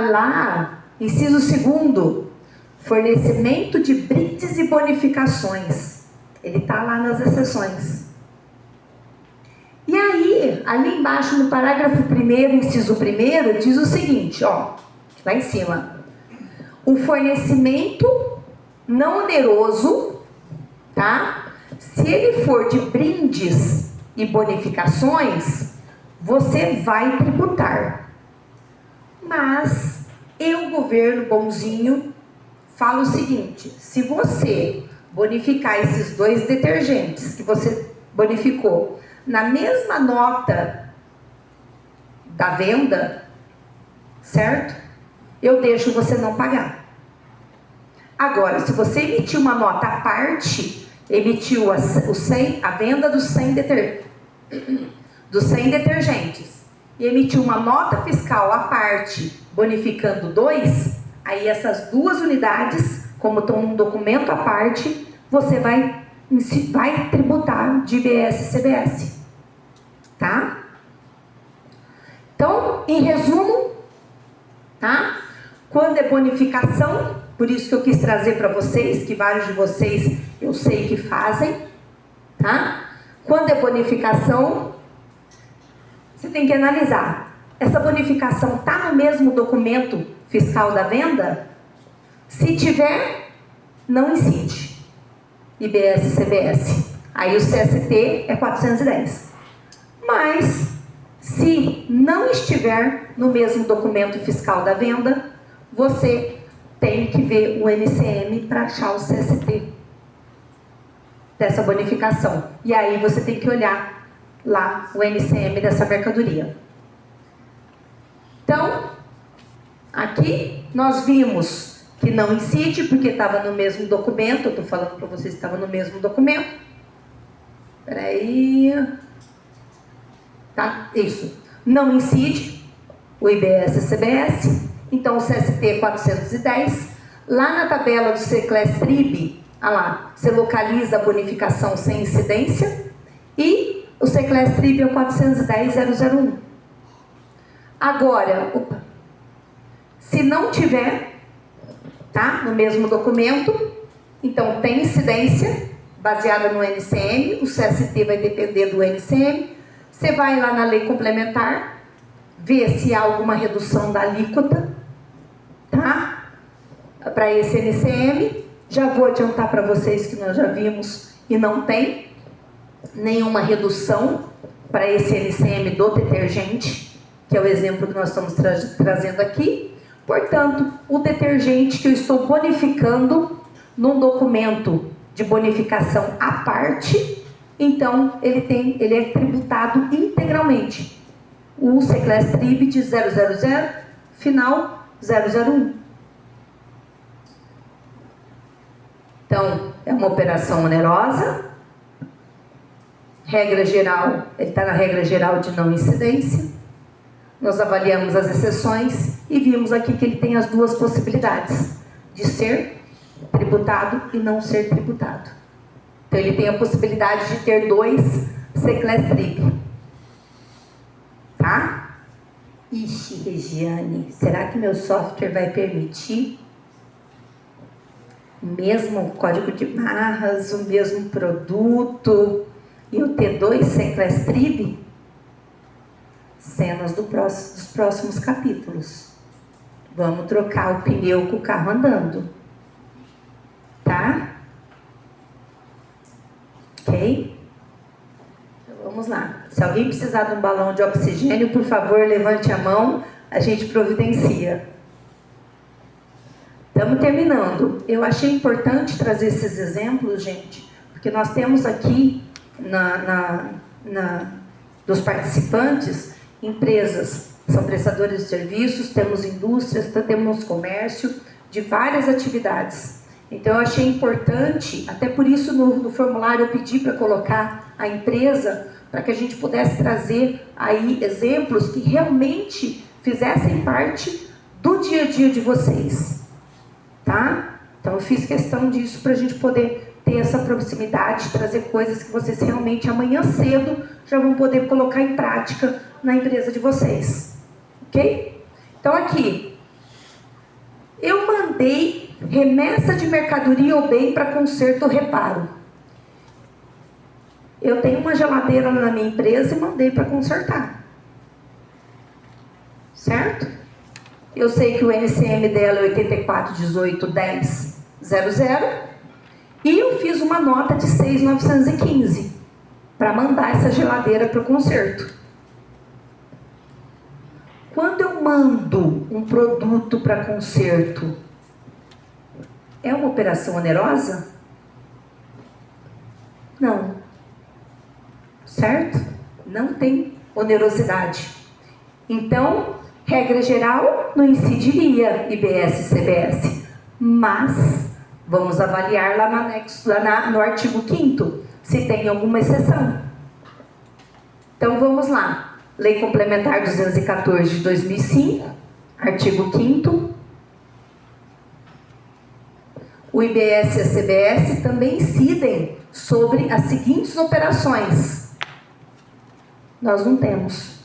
lá, inciso 2º, fornecimento de brindes e bonificações. Ele está lá nas exceções. E aí, ali embaixo no parágrafo 1º, inciso 1º, diz o seguinte, ó, lá em cima. O fornecimento não oneroso, tá? Se ele for de brindes e bonificações, você vai tributar. Mas eu, governo bonzinho, falo o seguinte: se você bonificar esses 2 detergentes que você bonificou na mesma nota da venda, certo? Eu deixo você não pagar. Agora, se você emitir uma nota à parte, emitiu a venda dos 100 detergentes, e emitiu uma nota fiscal à parte, bonificando 2, aí essas 2 unidades, como estão num documento à parte, você vai tributar de IBS e CBS. Tá? Então, em resumo, tá? Quando é bonificação, por isso que eu quis trazer para vocês, que vários de vocês eu sei que fazem, tá? Quando é bonificação, você tem que analisar. Essa bonificação está no mesmo documento fiscal da venda? Se tiver, não incide. IBS e CBS. Aí o CST é 410. Mas, se não estiver no mesmo documento fiscal da venda, você tem que ver o NCM para achar o CST dessa bonificação. E aí você tem que olhar lá o NCM dessa mercadoria. Então, aqui nós vimos que não incide, porque estava no mesmo documento. Eu estou falando para vocês que estava no mesmo documento. Espera aí. Tá? Isso. Não incide o IBS e CBS. Então, o CST é 410. Lá na tabela do Seclesstrib, lá, você localiza a bonificação sem incidência. E o Seclesstrib é o 410.001. Agora, se não tiver, tá, no mesmo documento, então tem incidência baseada no NCM, o CST vai depender do NCM. Você vai lá na lei complementar, ver se há alguma redução da alíquota, tá? Para esse NCM. Já vou adiantar para vocês que nós já vimos e não tem nenhuma redução para esse NCM do detergente, que é o exemplo que nós estamos trazendo aqui. Portanto, o detergente que eu estou bonificando num documento de bonificação à parte, então ele é tributado integralmente. O Secless-Trib de 000, final 001. Então, é uma operação onerosa. Regra geral, ele está na regra geral de não incidência. Nós avaliamos as exceções e vimos aqui que ele tem as duas possibilidades de ser tributado e não ser tributado. Então, ele tem a possibilidade de ter 2 Secless-Trib. Tá? Ixi, Regiane, será que meu software vai permitir o mesmo código de barras, o mesmo produto e eu ter 2 Secless-Trib? Cenas dos próximos capítulos. Vamos trocar o pneu com o carro andando. Tá? Ok? Então, vamos lá. Se alguém precisar de um balão de oxigênio, por favor, levante a mão. A gente providencia. Estamos terminando. Eu achei importante trazer esses exemplos, gente, porque nós temos aqui, dos participantes, empresas, são prestadores de serviços, temos indústrias, temos comércio, de várias atividades. Então, eu achei importante, até por isso no formulário eu pedi para colocar a empresa, para que a gente pudesse trazer aí exemplos que realmente fizessem parte do dia a dia de vocês. Tá? Então, eu fiz questão disso para a gente poder ter essa proximidade, trazer coisas que vocês realmente amanhã cedo já vão poder colocar em prática na empresa de vocês. Ok? Então, aqui, eu mandei remessa de mercadoria ou bem para conserto ou reparo. Eu tenho uma geladeira na minha empresa e mandei para consertar. Certo? Eu sei que o NCM dela é 84181000 e eu fiz uma nota de 6.915 para mandar essa geladeira para o conserto. Quando eu mando um produto para conserto, é uma operação onerosa? Não. Certo? Não tem onerosidade. Então, regra geral, não incidiria IBS e CBS. Mas, vamos avaliar lá no anexo, no artigo 5º, se tem alguma exceção. Então, vamos lá. Lei Complementar 214 de 2005, artigo 5º. O IBS e a CBS também incidem sobre as seguintes operações. Nós não temos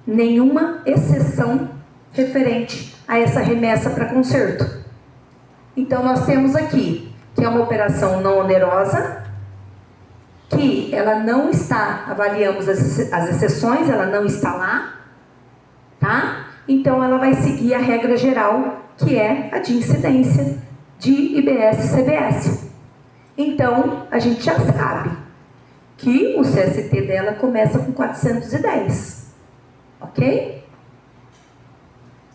nenhuma exceção referente a essa remessa para conserto. Então, nós temos aqui que é uma operação não onerosa, que ela não está, avaliamos as exceções, ela não está lá, tá? Então, ela vai seguir a regra geral, que é a de incidência de IBS e CBS. Então, a gente já sabe que o CST dela começa com 410, ok?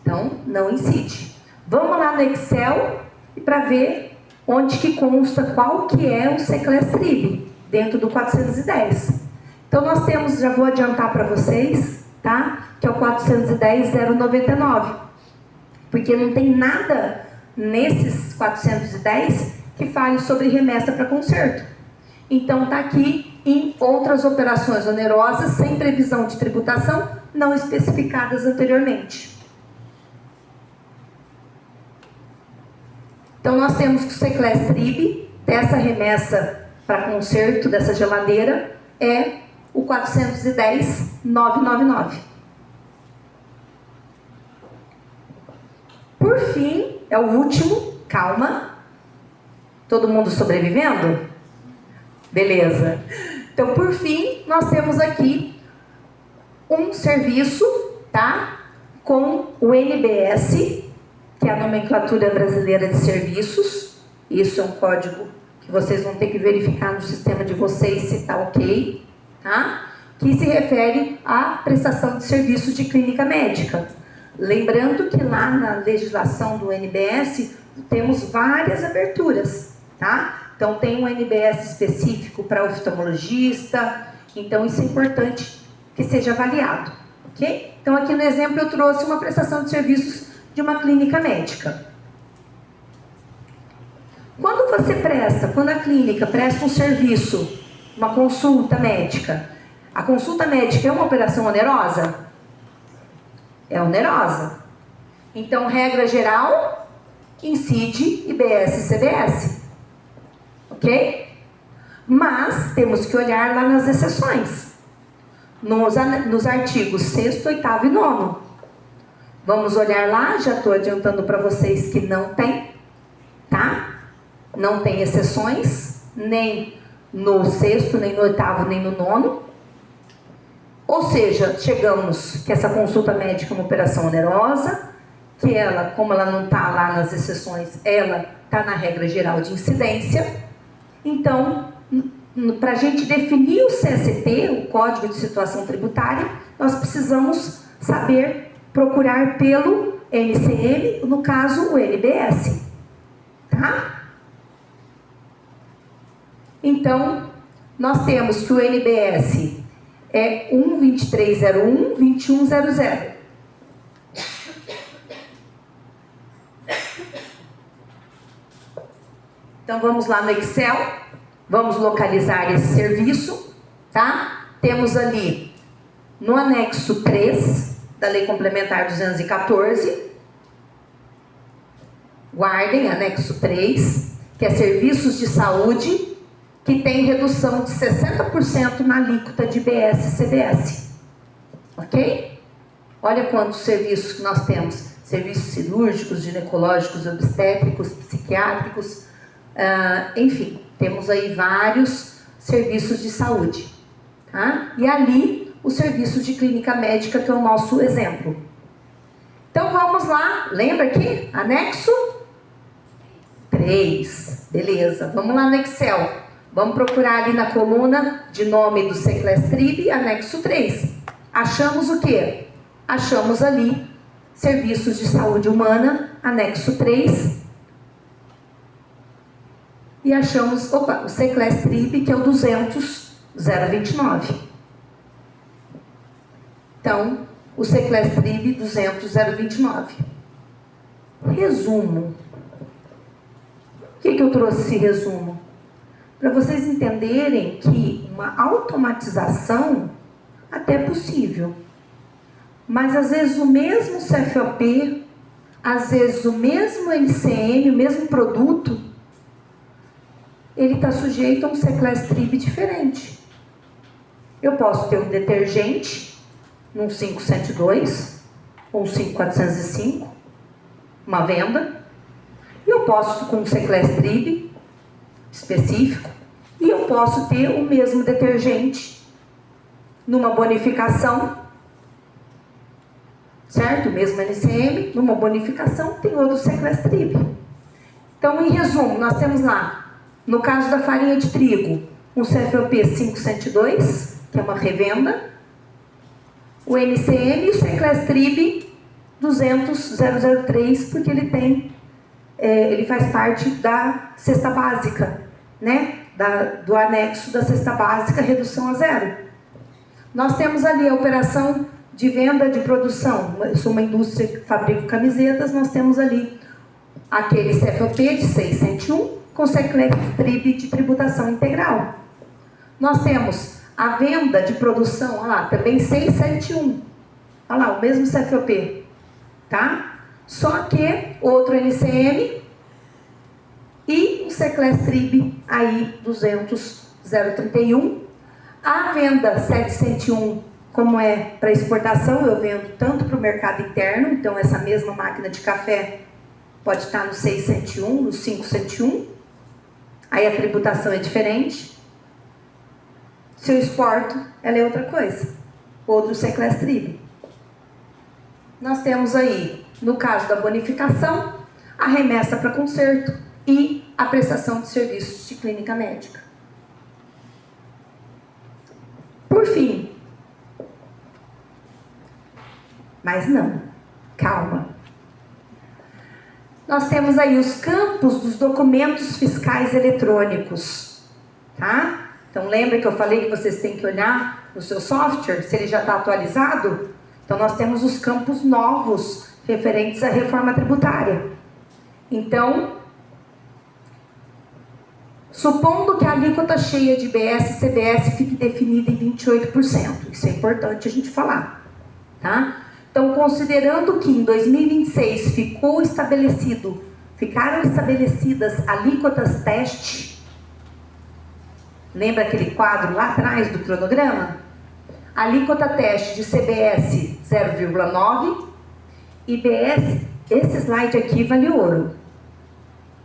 Então, não incide. Vamos lá no Excel para ver onde que consta qual que é o Secless-Trib dentro do 410. Então, nós temos, já vou adiantar para vocês, tá? Que é o 410.099. Porque não tem nada nesses 410 que fale sobre remessa para conserto. Então, está aqui em outras operações onerosas, sem previsão de tributação, não especificadas anteriormente. Então, nós temos que o Secless-Trib dessa remessa para conserto dessa geladeira é o 410.999. Por fim, é o último, calma. Todo mundo sobrevivendo? Beleza. Então, por fim, nós temos aqui um serviço, tá? Com o NBS, que é a Nomenclatura Brasileira de Serviços. Isso é um código que vocês vão ter que verificar no sistema de vocês se está ok, tá? Que se refere à prestação de serviços de clínica médica. Lembrando que lá na legislação do NBS temos várias aberturas, tá? Então tem um NBS específico para oftalmologista, então isso é importante que seja avaliado, ok? Então aqui no exemplo eu trouxe uma prestação de serviços de uma clínica médica. Quando a clínica presta um serviço, uma consulta médica, a consulta médica é uma operação onerosa? É onerosa. Então, regra geral, incide IBS e CBS. Ok? Mas temos que olhar lá nas exceções. Nos artigos 6º, 8º e 9º. Vamos olhar lá, já estou adiantando para vocês que não tem, tá? Não tem exceções, nem no 6º, nem no 8º, nem no 9º. Ou seja, chegamos que essa consulta médica é uma operação onerosa, que ela, como ela não está lá nas exceções, ela está na regra geral de incidência. Então, para a gente definir o CST, o Código de Situação Tributária, nós precisamos saber procurar pelo NCM, no caso o NBS. Tá? Então, nós temos que o NBS é 1.2301.2100. Então, vamos lá no Excel, vamos localizar esse serviço, tá? Temos ali, no anexo 3 da Lei Complementar 214, guardem, anexo 3, que é serviços de saúde, que tem redução de 60% na alíquota de IBS e CBS. Ok? Olha quantos serviços que nós temos. Serviços cirúrgicos, ginecológicos, obstétricos, psiquiátricos, enfim, temos aí vários serviços de saúde. Tá? E ali, o serviço de clínica médica, que é o nosso exemplo. Então, vamos lá. Lembra aqui? Anexo 3. Beleza. Vamos lá no Excel. Vamos procurar ali na coluna de nome do Seclestrib, anexo 3. Achamos o quê? Achamos ali serviços de saúde humana, anexo 3. E achamos, o Seclestrib, que é o 200.029. Então, o Seclestrib 200.029. Resumo. Por que eu trouxe esse resumo? Para vocês entenderem que uma automatização até é possível. Mas às vezes o mesmo CFOP, às vezes o mesmo NCM, o mesmo produto, ele está sujeito a um Seclestrib diferente. Eu posso ter um detergente, num 5102, ou um 5405, uma venda, e eu posso com um Seclestrib específico, e eu posso ter o mesmo detergente numa bonificação, certo? O mesmo NCM, numa bonificação, tem outro Seclestrib. Então, em resumo, nós temos lá, no caso da farinha de trigo, um CFOP 5102, que é uma revenda, o NCM e o Seclestrib 200.003, porque ele faz parte da cesta básica, né? Do anexo da cesta básica, redução a zero. Nós temos ali a operação de venda de produção. Eu sou uma indústria que fabrica camisetas, nós temos ali aquele CFOP de 601 com Seclestrib de tributação integral. Nós temos a venda de produção, olha lá, também 671. Olha lá, o mesmo CFOP, tá? Só que outro NCM e um Seclestrib aí 200.031. A venda 701, como é para exportação, eu vendo tanto para o mercado interno, então essa mesma máquina de café pode estar no 601, no 501. Aí a tributação é diferente. Se eu exporto, ela é outra coisa. Outro Seclestrib. Nós temos aí, no caso da bonificação, a remessa para conserto e a prestação de serviços de clínica médica. Por fim, mas não, Calma. Nós temos aí os campos dos documentos fiscais eletrônicos, tá? Então, lembra que eu falei que vocês têm que olhar no seu software, se ele já está atualizado? Então, nós temos os campos novos referentes à reforma tributária. Então, supondo que a alíquota cheia de IBS e CBS fique definida em 28%, isso é importante a gente falar, tá? Então, considerando que em 2026 ficaram estabelecidas alíquotas teste, lembra aquele quadro lá atrás do cronograma? Alíquota teste de CBS 0,9, IBS, esse slide aqui vale ouro.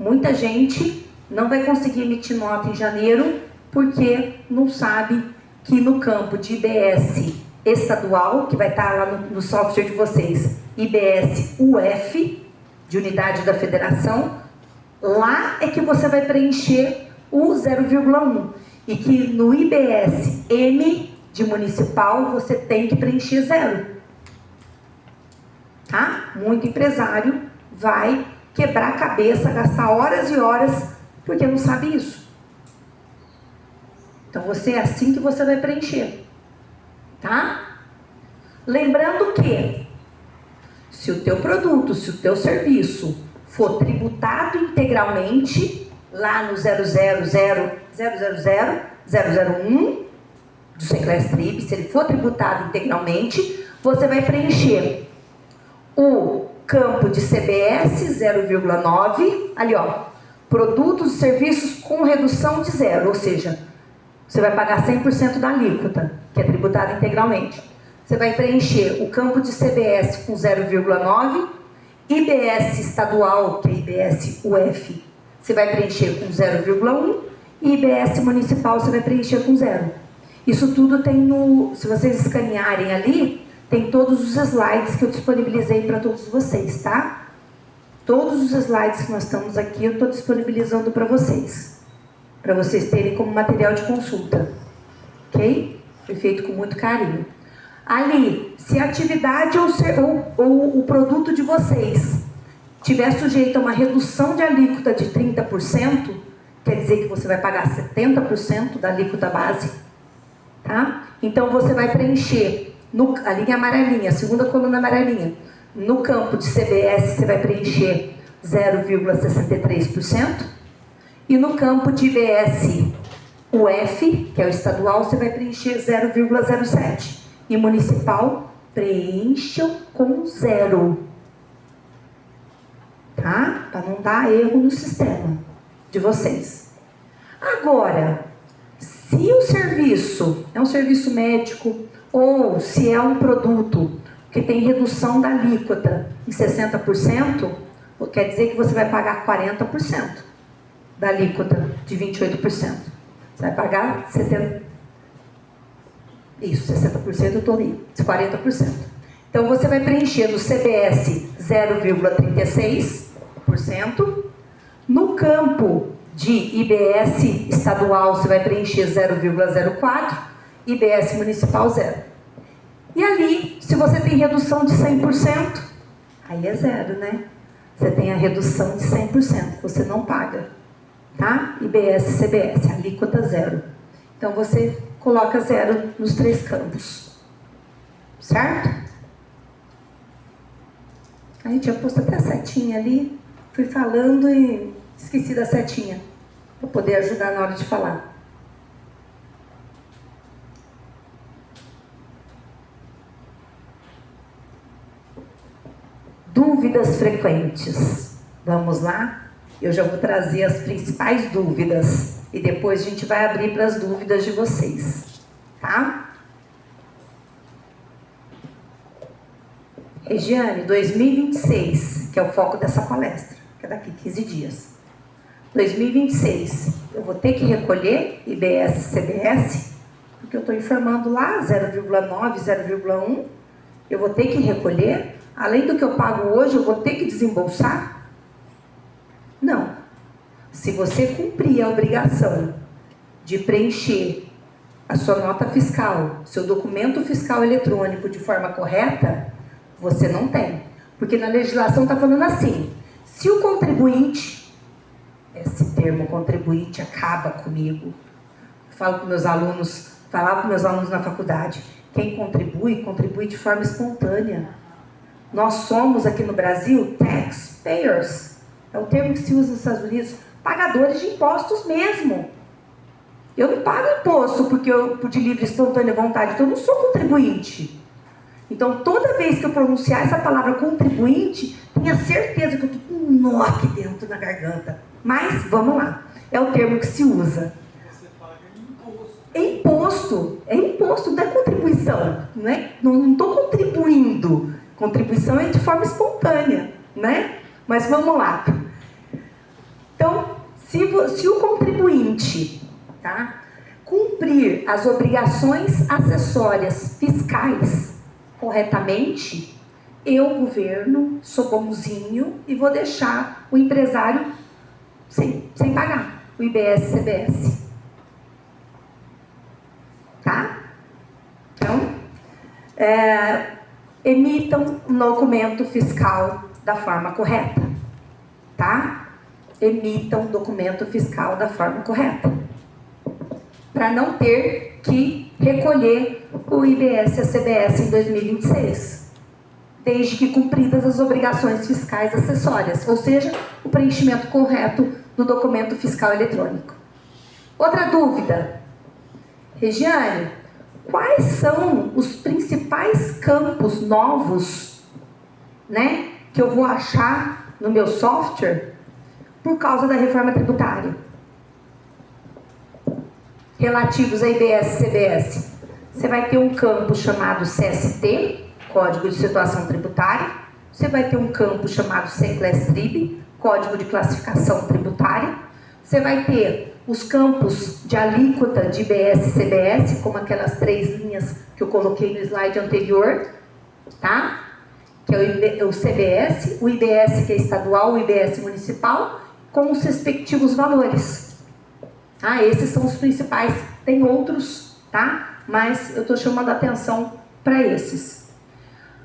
Muita gente não vai conseguir emitir nota em janeiro porque não sabe que no campo de IBS estadual, que vai estar lá no software de vocês, IBS UF, de unidade da federação, lá é que você vai preencher o 0,1. E que no IBS M, de municipal, você tem que preencher 0. Tá? Muito empresário vai quebrar a cabeça, gastar horas e horas, porque não sabe isso. Então, é assim que você vai preencher. Tá? Lembrando que, se o teu produto, se o teu serviço for tributado integralmente, lá no 0000001 do Senclass Trib, se ele for tributado integralmente, você vai preencher o campo de CBS 0,9, ali ó, produtos e serviços com redução de 0, ou seja, você vai pagar 100% da alíquota, que é tributada integralmente. Você vai preencher o campo de CBS com 0,9, IBS estadual, que é IBS UF, você vai preencher com 0,1, e IBS municipal você vai preencher com 0. Isso tudo tem se vocês escanearem ali, tem todos os slides que eu disponibilizei para todos vocês, tá? Todos os slides que nós estamos aqui, eu estou disponibilizando para vocês terem como material de consulta, ok? Foi feito com muito carinho. Ali, se a atividade ou o produto de vocês tiver sujeito a uma redução de alíquota de 30%, quer dizer que você vai pagar 70% da alíquota base, tá? Então, você vai preencher a linha amarelinha, a segunda coluna amarelinha. No campo de CBS, você vai preencher 0,63%. E no campo de IBS UF, que é o estadual, você vai preencher 0,07%. E municipal, preencham com 0. Tá? Para não dar erro no sistema de vocês. Agora, se o serviço é um serviço médico ou se é um produto que tem redução da alíquota em 60%, quer dizer que você vai pagar 40% da alíquota de 28%. Você vai pagar 70%. Isso, 60% eu estou ali, 40%. Então, você vai preencher no CBS 0,36%. No campo de IBS estadual, você vai preencher 0,04%. IBS municipal, 0%. E ali, se você tem redução de 100%, aí é 0, né? Você tem a redução de 100%, você não paga. Tá? IBS, CBS, alíquota 0. Então, você coloca 0 nos 3 campos. Certo? A gente tinha posto até a setinha ali. Fui falando e esqueci da setinha. Para poder ajudar na hora de falar. Dúvidas frequentes. Vamos lá? Eu já vou trazer as principais dúvidas e depois a gente vai abrir para as dúvidas de vocês, tá? Regiane, 2026, que é o foco dessa palestra, que é daqui 15 dias. 2026, eu vou ter que recolher IBS, CBS, porque eu estou informando lá 0,9, 0,1, eu vou ter que recolher, além do que eu pago hoje, eu vou ter que desembolsar? Não. Se você cumprir a obrigação de preencher a sua nota fiscal, seu documento fiscal eletrônico de forma correta, você não tem. Porque na legislação está falando assim, se o contribuinte, esse termo contribuinte acaba comigo, falava com meus alunos na faculdade, quem contribui, contribui de forma espontânea. Nós somos aqui no Brasil taxpayers, é o termo que se usa nos Estados Unidos, pagadores de impostos mesmo. Eu não pago imposto porque eu de livre e espontânea vontade, então eu não sou contribuinte. Então toda vez que eu pronunciar essa palavra contribuinte, tenha certeza que eu estou com um nó aqui dentro da garganta. Mas vamos lá, é o termo que se usa. Você paga imposto. É imposto, não é contribuição, né? Não estou contribuindo. Contribuição é de forma espontânea, né? Mas vamos lá. Então, se o contribuinte, tá, cumprir as obrigações acessórias fiscais corretamente, eu, governo, sou bonzinho e vou deixar o empresário sem pagar o IBS e CBS. Tá? Então, emitam um documento fiscal da forma correta. Tá? Emitam um documento fiscal da forma correta. Para não ter que recolher o IBS e a CBS em 2026. Desde que cumpridas as obrigações fiscais acessórias, ou seja, o preenchimento correto do documento fiscal eletrônico. Outra dúvida. Regiane, quais são os principais campos novos, né, que eu vou achar no meu software por causa da reforma tributária? Relativos a IBS e CBS. Você vai ter um campo chamado CST, Código de Situação Tributária. Você vai ter um campo chamado CCLES-TRIB, Código de Classificação Tributária. Você vai ter os campos de alíquota de IBS e CBS, como aquelas 3 linhas que eu coloquei no slide anterior, tá? Que é o CBS, o IBS que é estadual, o IBS municipal, com os respectivos valores. Ah, esses são os principais, tem outros, tá? Mas eu estou chamando a atenção para esses.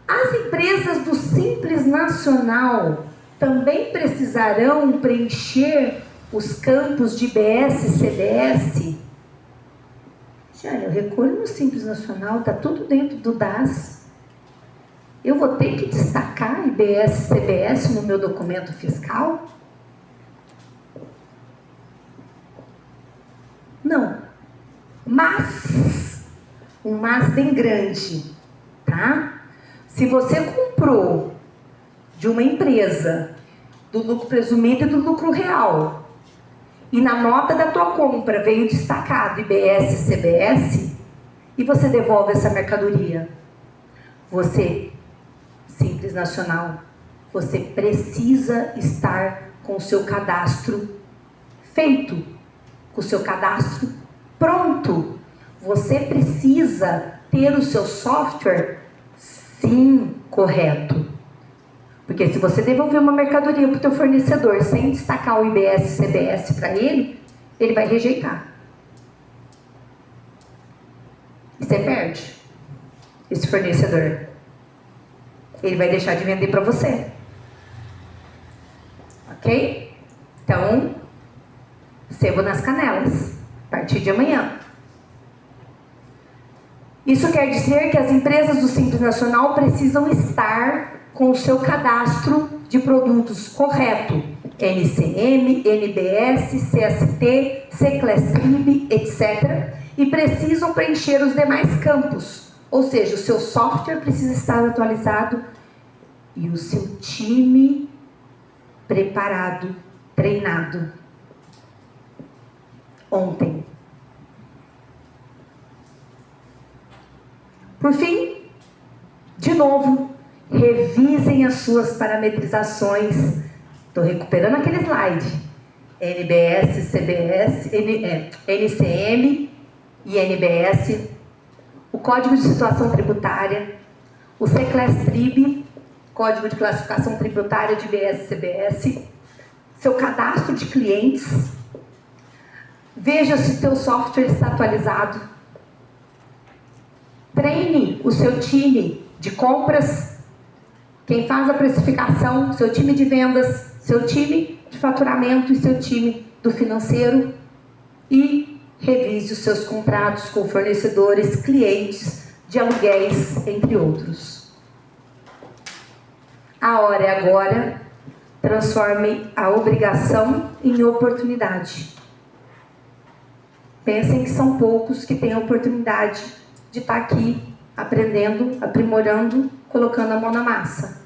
As empresas do Simples Nacional também precisarão preencher os campos de IBS e CBS? Já, eu recolho no Simples Nacional, está tudo dentro do DAS. Eu vou ter que destacar IBS e CBS no meu documento fiscal? Não. Mas, um mas bem grande, tá? Se você comprou de uma empresa do lucro presumido e do lucro real, e na nota da tua compra veio destacado IBS e CBS, e você devolve essa mercadoria, você, Simples Nacional, você precisa estar com o seu cadastro feito, com o seu cadastro pronto. Você precisa ter o seu software, sim, correto. Porque se você devolver uma mercadoria para o teu fornecedor sem destacar o IBS e CBS para ele, ele vai rejeitar. E você perde esse fornecedor. Ele vai deixar de vender para você. Ok? Então, sebo nas canelas, a partir de amanhã. Isso quer dizer que as empresas do Simples Nacional precisam estar com o seu cadastro de produtos correto. NCM, NBS, CST, CCLES-TRIB, etc. E precisam preencher os demais campos. Ou seja, o seu software precisa estar atualizado e o seu time preparado, treinado. Ontem. Por fim, de novo, revisem as suas parametrizações. Estou recuperando aquele slide. NBS, CBS, NCM e NBS, o Código de Situação Tributária, o CCLES-TRIB, Código de Classificação Tributária de IBS e CBS, seu cadastro de clientes. Veja se o seu software está atualizado. Treine o seu time de compras Quem faz a precificação, seu time de vendas, seu time de faturamento e seu time do financeiro. E revise os seus contratos com fornecedores, clientes de aluguéis, entre outros. A hora é agora. Transforme a obrigação em oportunidade. Pensem que são poucos que têm a oportunidade de estar aqui aprendendo, aprimorando, colocando a mão na massa.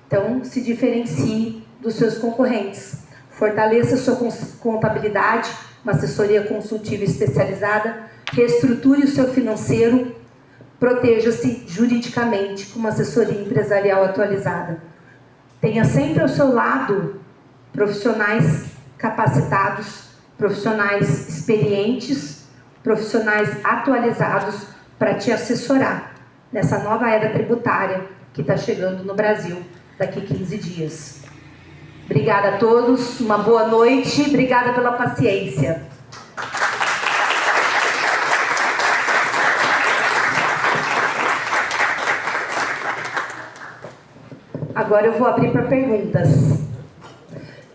Então, se diferencie dos seus concorrentes. Fortaleça sua contabilidade, uma assessoria consultiva especializada. Reestruture o seu financeiro. Proteja-se juridicamente com uma assessoria empresarial atualizada. Tenha sempre ao seu lado profissionais capacitados, profissionais experientes, profissionais atualizados para te assessorar nessa nova era tributária que está chegando no Brasil daqui 15 dias. Obrigada a todos, uma boa noite, obrigada pela paciência. Agora eu vou abrir para perguntas.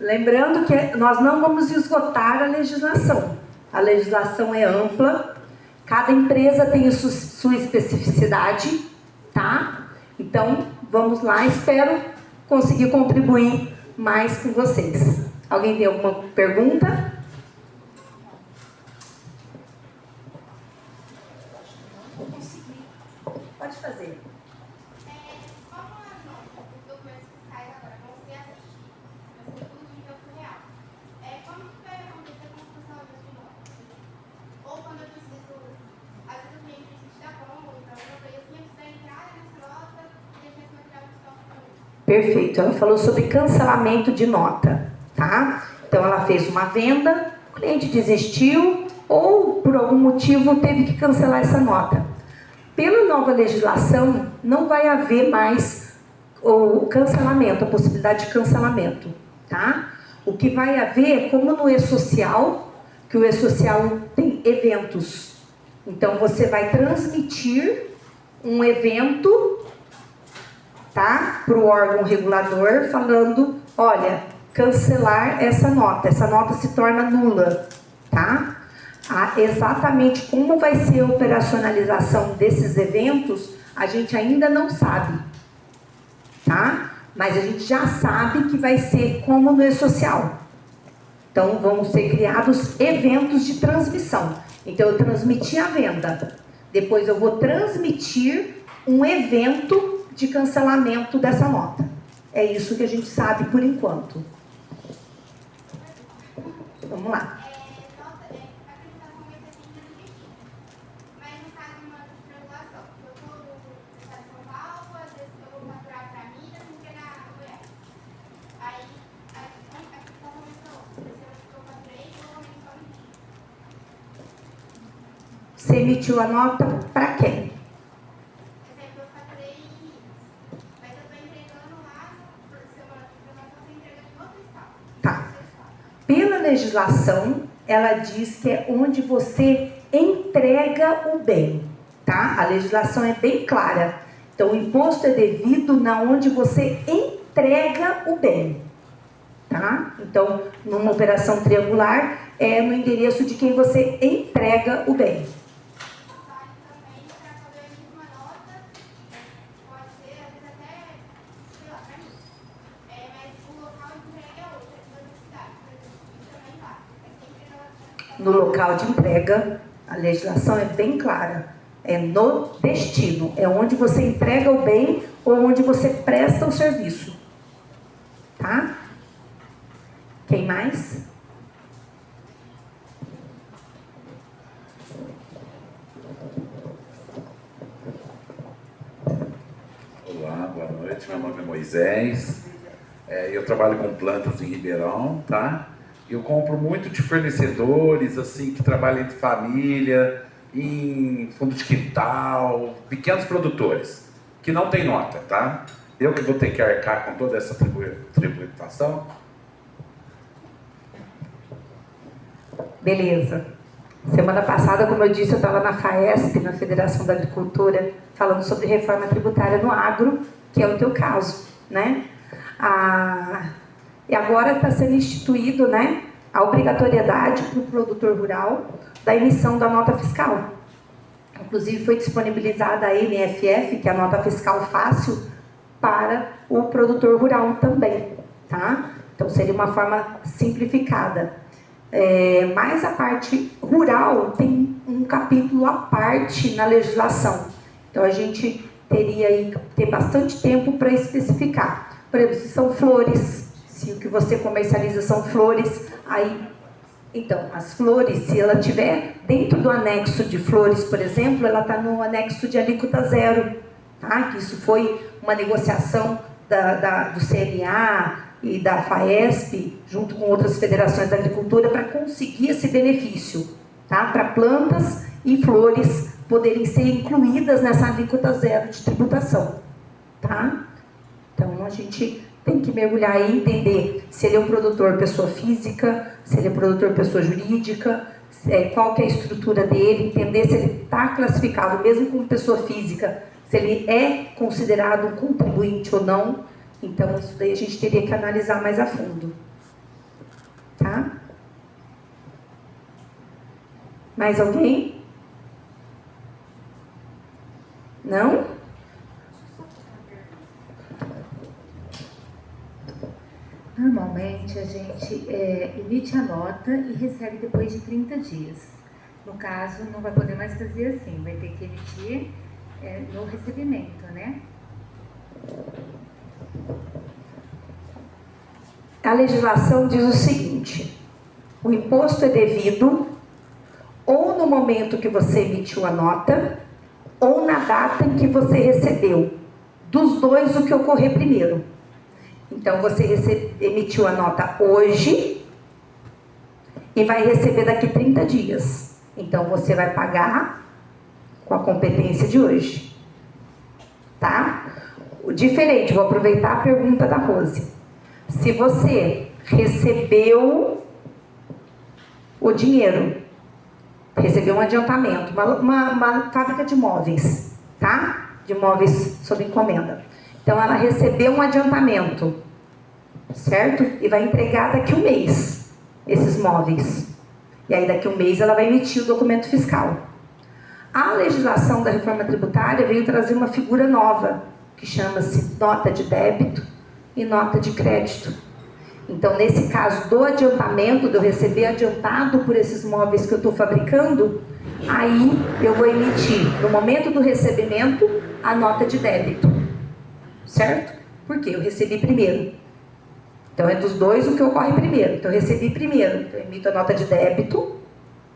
Lembrando que nós não vamos esgotar a legislação. A legislação é ampla, cada empresa tem a sua especificidade, tá? Então, vamos lá, espero conseguir contribuir mais com vocês. Alguém tem alguma pergunta? Vou conseguir. Pode fazer. Perfeito, ela falou sobre cancelamento de nota, tá? Então ela fez uma venda, o cliente desistiu ou por algum motivo teve que cancelar essa nota. Pela nova legislação, não vai haver mais o cancelamento, a possibilidade de cancelamento, tá? O que vai haver, como no e-social, que o e-social tem eventos. Então você vai transmitir um evento, tá, para o órgão regulador, falando, olha, cancelar essa nota se torna nula, tá? Exatamente como vai ser a operacionalização desses eventos, a gente ainda não sabe, tá? Mas a gente já sabe que vai ser como no e-social. Então, vão ser criados eventos de transmissão. Então, eu transmiti a venda, depois eu vou transmitir um evento de cancelamento dessa nota. É isso que a gente sabe por enquanto. Vamos lá. Você emitiu a nota para quem? Pela legislação, ela diz que é onde você entrega o bem, tá? A legislação é bem clara. Então, o imposto é devido na onde você entrega o bem, tá? Então, numa operação triangular, é no endereço de quem você entrega o bem. No local de entrega, a legislação é bem clara. É no destino. É onde você entrega o bem ou onde você presta o serviço. Tá? Quem mais? Olá, boa noite. Meu nome é Moisés. Eu trabalho com plantas em Ribeirão, tá? Eu compro muito de fornecedores, assim, que trabalham entre família, em fundo de quintal, pequenos produtores, que não tem nota, tá? Eu que vou ter que arcar com toda essa tributação. Beleza. Semana passada, como eu disse, eu estava na FAESP, na Federação da Agricultura, falando sobre reforma tributária no agro, que é o teu caso, né? E agora está sendo instituído, né, a obrigatoriedade para o produtor rural da emissão da nota fiscal. Inclusive foi disponibilizada a NFF, que é a nota fiscal fácil, para o produtor rural também, tá? Então seria uma forma simplificada. Mas a parte rural tem um capítulo à parte na legislação. Então a gente teria aí ter bastante tempo para especificar. Por exemplo, se são flores, se o que você comercializa são flores, aí então as flores, se ela tiver dentro do anexo de flores, por exemplo, ela está no anexo de alíquota zero, tá? Que isso foi uma negociação do CNA e da FAESP, junto com outras federações da agricultura, para conseguir esse benefício, tá? Para plantas e flores poderem ser incluídas nessa alíquota zero de tributação, tá? Então a gente tem que mergulhar e entender se ele é um produtor pessoa física, se ele é um produtor pessoa jurídica, qual que é a estrutura dele, entender se ele está classificado mesmo como pessoa física, se ele é considerado um contribuinte ou não. Então, isso daí a gente teria que analisar mais a fundo. Tá? Mais alguém? Não? Normalmente, a gente emite a nota e recebe depois de 30 dias. No caso, não vai poder mais fazer assim, vai ter que emitir no recebimento, né? A legislação diz o seguinte: o imposto é devido ou no momento que você emitiu a nota ou na data em que você recebeu. Dos dois, o que ocorrer primeiro. Então, você emitiu a nota hoje e vai receber daqui 30 dias. Então, você vai pagar com a competência de hoje. Tá? O diferente, vou aproveitar a pergunta da Rose. Se você recebeu o dinheiro, recebeu um adiantamento, uma fábrica de móveis, tá? De móveis sob encomenda. Então, ela recebeu um adiantamento, certo? E vai entregar daqui a um mês esses móveis. E aí, daqui a um mês, ela vai emitir o documento fiscal. A legislação da reforma tributária veio trazer uma figura nova, que chama-se nota de débito e nota de crédito. Então, nesse caso do adiantamento, de eu receber adiantado por esses móveis que eu estou fabricando, aí eu vou emitir, no momento do recebimento, a nota de débito. Certo? Porque eu recebi primeiro. Então, é dos dois o que ocorre primeiro. Então, eu recebi primeiro. Então, eu emito a nota de débito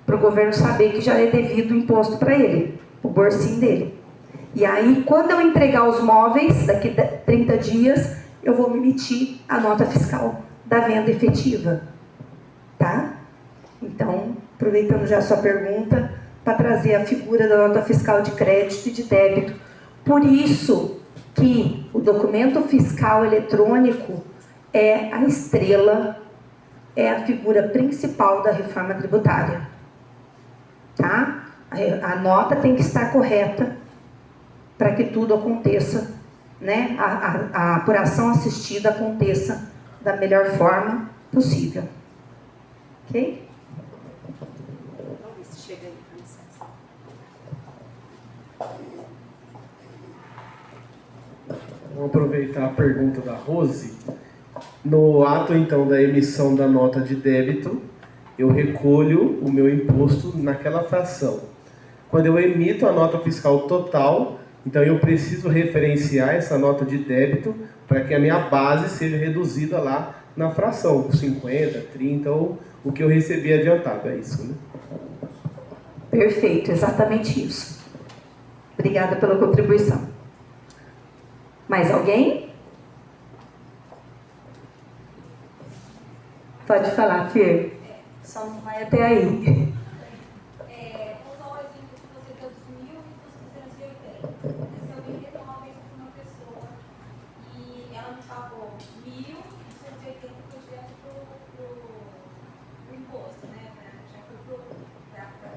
para o governo saber que já é devido o imposto para ele, o bolsinho dele. E aí, quando eu entregar os móveis, daqui a 30 dias, eu vou emitir a nota fiscal da venda efetiva. Tá? Então, aproveitando já a sua pergunta, para trazer a figura da nota fiscal de crédito e de débito. Por isso que o documento fiscal eletrônico é a estrela, é a figura principal da reforma tributária. Tá? A nota tem que estar correta para que tudo aconteça, né? A apuração assistida aconteça da melhor forma possível. Ok? Vamos ver se chega aí, com licença. Vamos aproveitar a pergunta da Rose. No ato, então, da emissão da nota de débito, eu recolho o meu imposto naquela fração. Quando eu emito a nota fiscal total, então eu preciso referenciar essa nota de débito para que a minha base seja reduzida lá na fração, 50, 30 ou o que eu recebi adiantado. É isso, né? Perfeito, exatamente isso. Obrigada pela contribuição. Mais alguém? Pode falar, Fir. Só não vai até aí. Vou usar o exemplo que você deu dos 1.000 e dos 280. Se eu vender móveis para uma pessoa e ela me pagou 1.000 e 280 foi direto para o imposto, né? Já foi para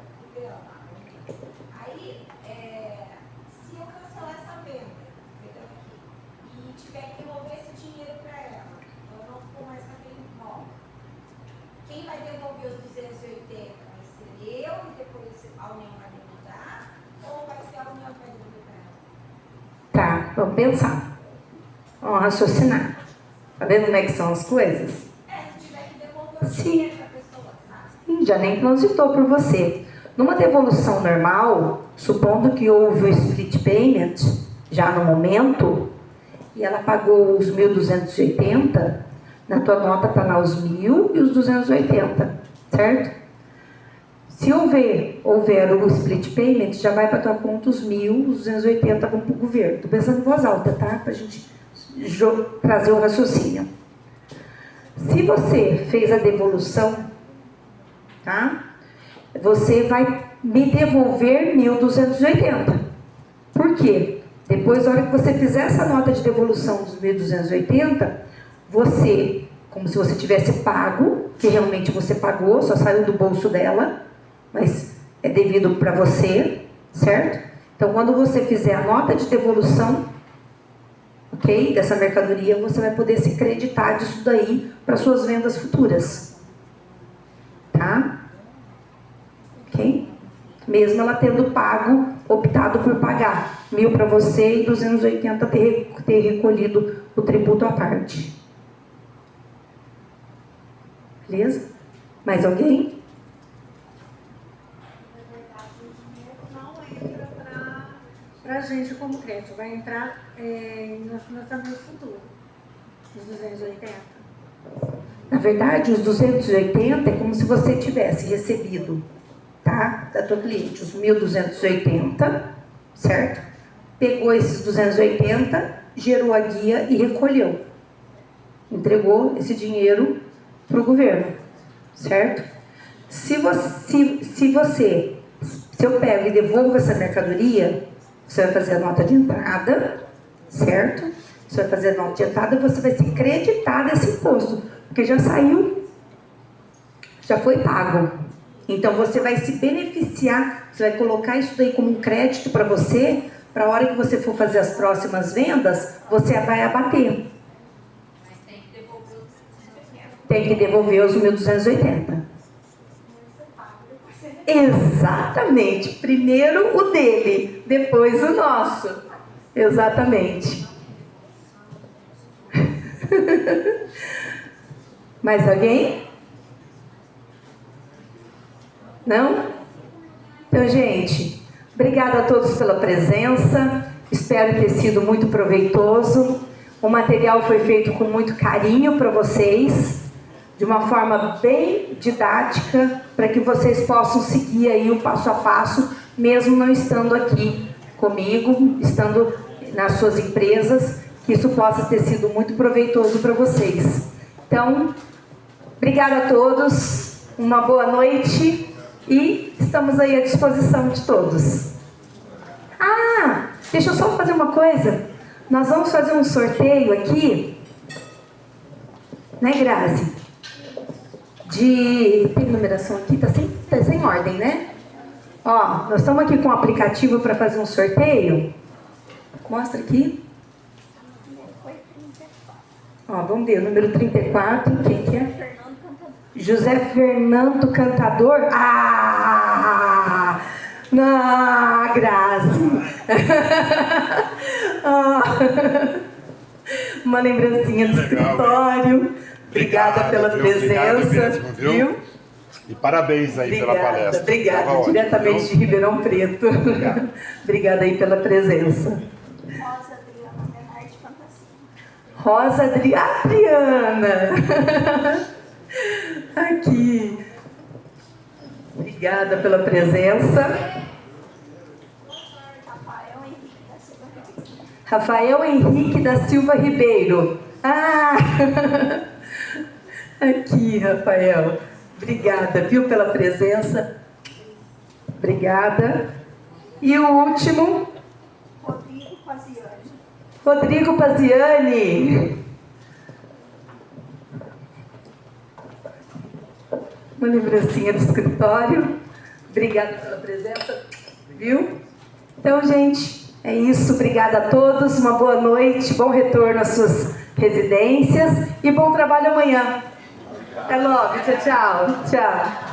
Vamos pensar. Vamos raciocinar. Tá vendo como é que são as coisas? Se tiver que devolver o Sim. dinheiro pra pessoa, sabe? Já nem transitou por você. Numa devolução normal, supondo que houve o split payment, já no momento, e ela pagou os 1.280, na tua nota está lá os 1.000 e os 280, certo? Se houver o split payment, já vai para a tua conta os 1.000, os 280 vão para o governo. Estou pensando em voz alta, tá? Para a gente trazer o raciocínio. Se você fez a devolução, tá? Você vai me devolver 1.280. Por quê? Depois, na hora que você fizer essa nota de devolução dos 1.280, você, como se você tivesse pago, que realmente você pagou, só saiu do bolso dela, mas é devido para você, certo? Então, quando você fizer a nota de devolução, ok, dessa mercadoria, você vai poder se creditar disso daí para suas vendas futuras, tá? Ok? Mesmo ela tendo pago, optado por pagar 1.000 para você e 280 ter recolhido o tributo à parte. Beleza? Mais alguém? Não entra para a gente como crédito, vai entrar no orçamento futuro, os 280. Na verdade, os 280 é como se você tivesse recebido, tá, da tua cliente, os 1.280, certo? Pegou esses 280, gerou a guia e recolheu. Entregou esse dinheiro para o governo, certo? Se eu pego e devolvo essa mercadoria, você vai fazer a nota de entrada, certo? Você vai fazer a nota de entrada e você vai se creditar desse imposto, porque já saiu, já foi pago. Então você vai se beneficiar, você vai colocar isso daí como um crédito para você, para a hora que você for fazer as próximas vendas, você vai abater. Mas tem que devolver os 280. Tem que devolver os 1.280. Exatamente. Primeiro o dele, depois o nosso. Exatamente. Mais alguém? Não? Então, gente, obrigada a todos pela presença. Espero ter sido muito proveitoso. O material foi feito com muito carinho para vocês, de uma forma bem didática, para que vocês possam seguir aí o passo a passo, mesmo não estando aqui comigo, estando nas suas empresas, que isso possa ter sido muito proveitoso para vocês. Então, obrigada a todos, uma boa noite e estamos aí à disposição de todos. Ah, deixa eu só fazer uma coisa. Nós vamos fazer um sorteio aqui, né, Grazi? Tem numeração aqui, tá sem ordem, né? Ó, nós estamos aqui com um aplicativo para fazer um sorteio. Mostra aqui. Ó, vamos ver, o número 34, quem que é? José Fernando Cantador. Ah! Não, Grazi. Uma lembrancinha do escritório. Obrigada pela presença. Obrigado mesmo, viu? E parabéns aí pela palestra. Obrigada, Tava ótimo, diretamente viu? de Ribeirão Preto. Obrigada aí pela presença. Rosa Adriana Bernardi Fantasia. Rosa Adriana. Aqui. Obrigada pela presença. Rafael Henrique da Silva Ribeiro. Ah! Aqui, Rafael. Obrigada, viu, pela presença. Obrigada. E o último? Rodrigo Paziani. Rodrigo Paziani. Uma lembrancinha do escritório. Obrigada pela presença, viu? Então, gente, é isso. Obrigada a todos. Uma boa noite, bom retorno às suas residências e bom trabalho amanhã. Até logo. Tchau, tchau. Tchau.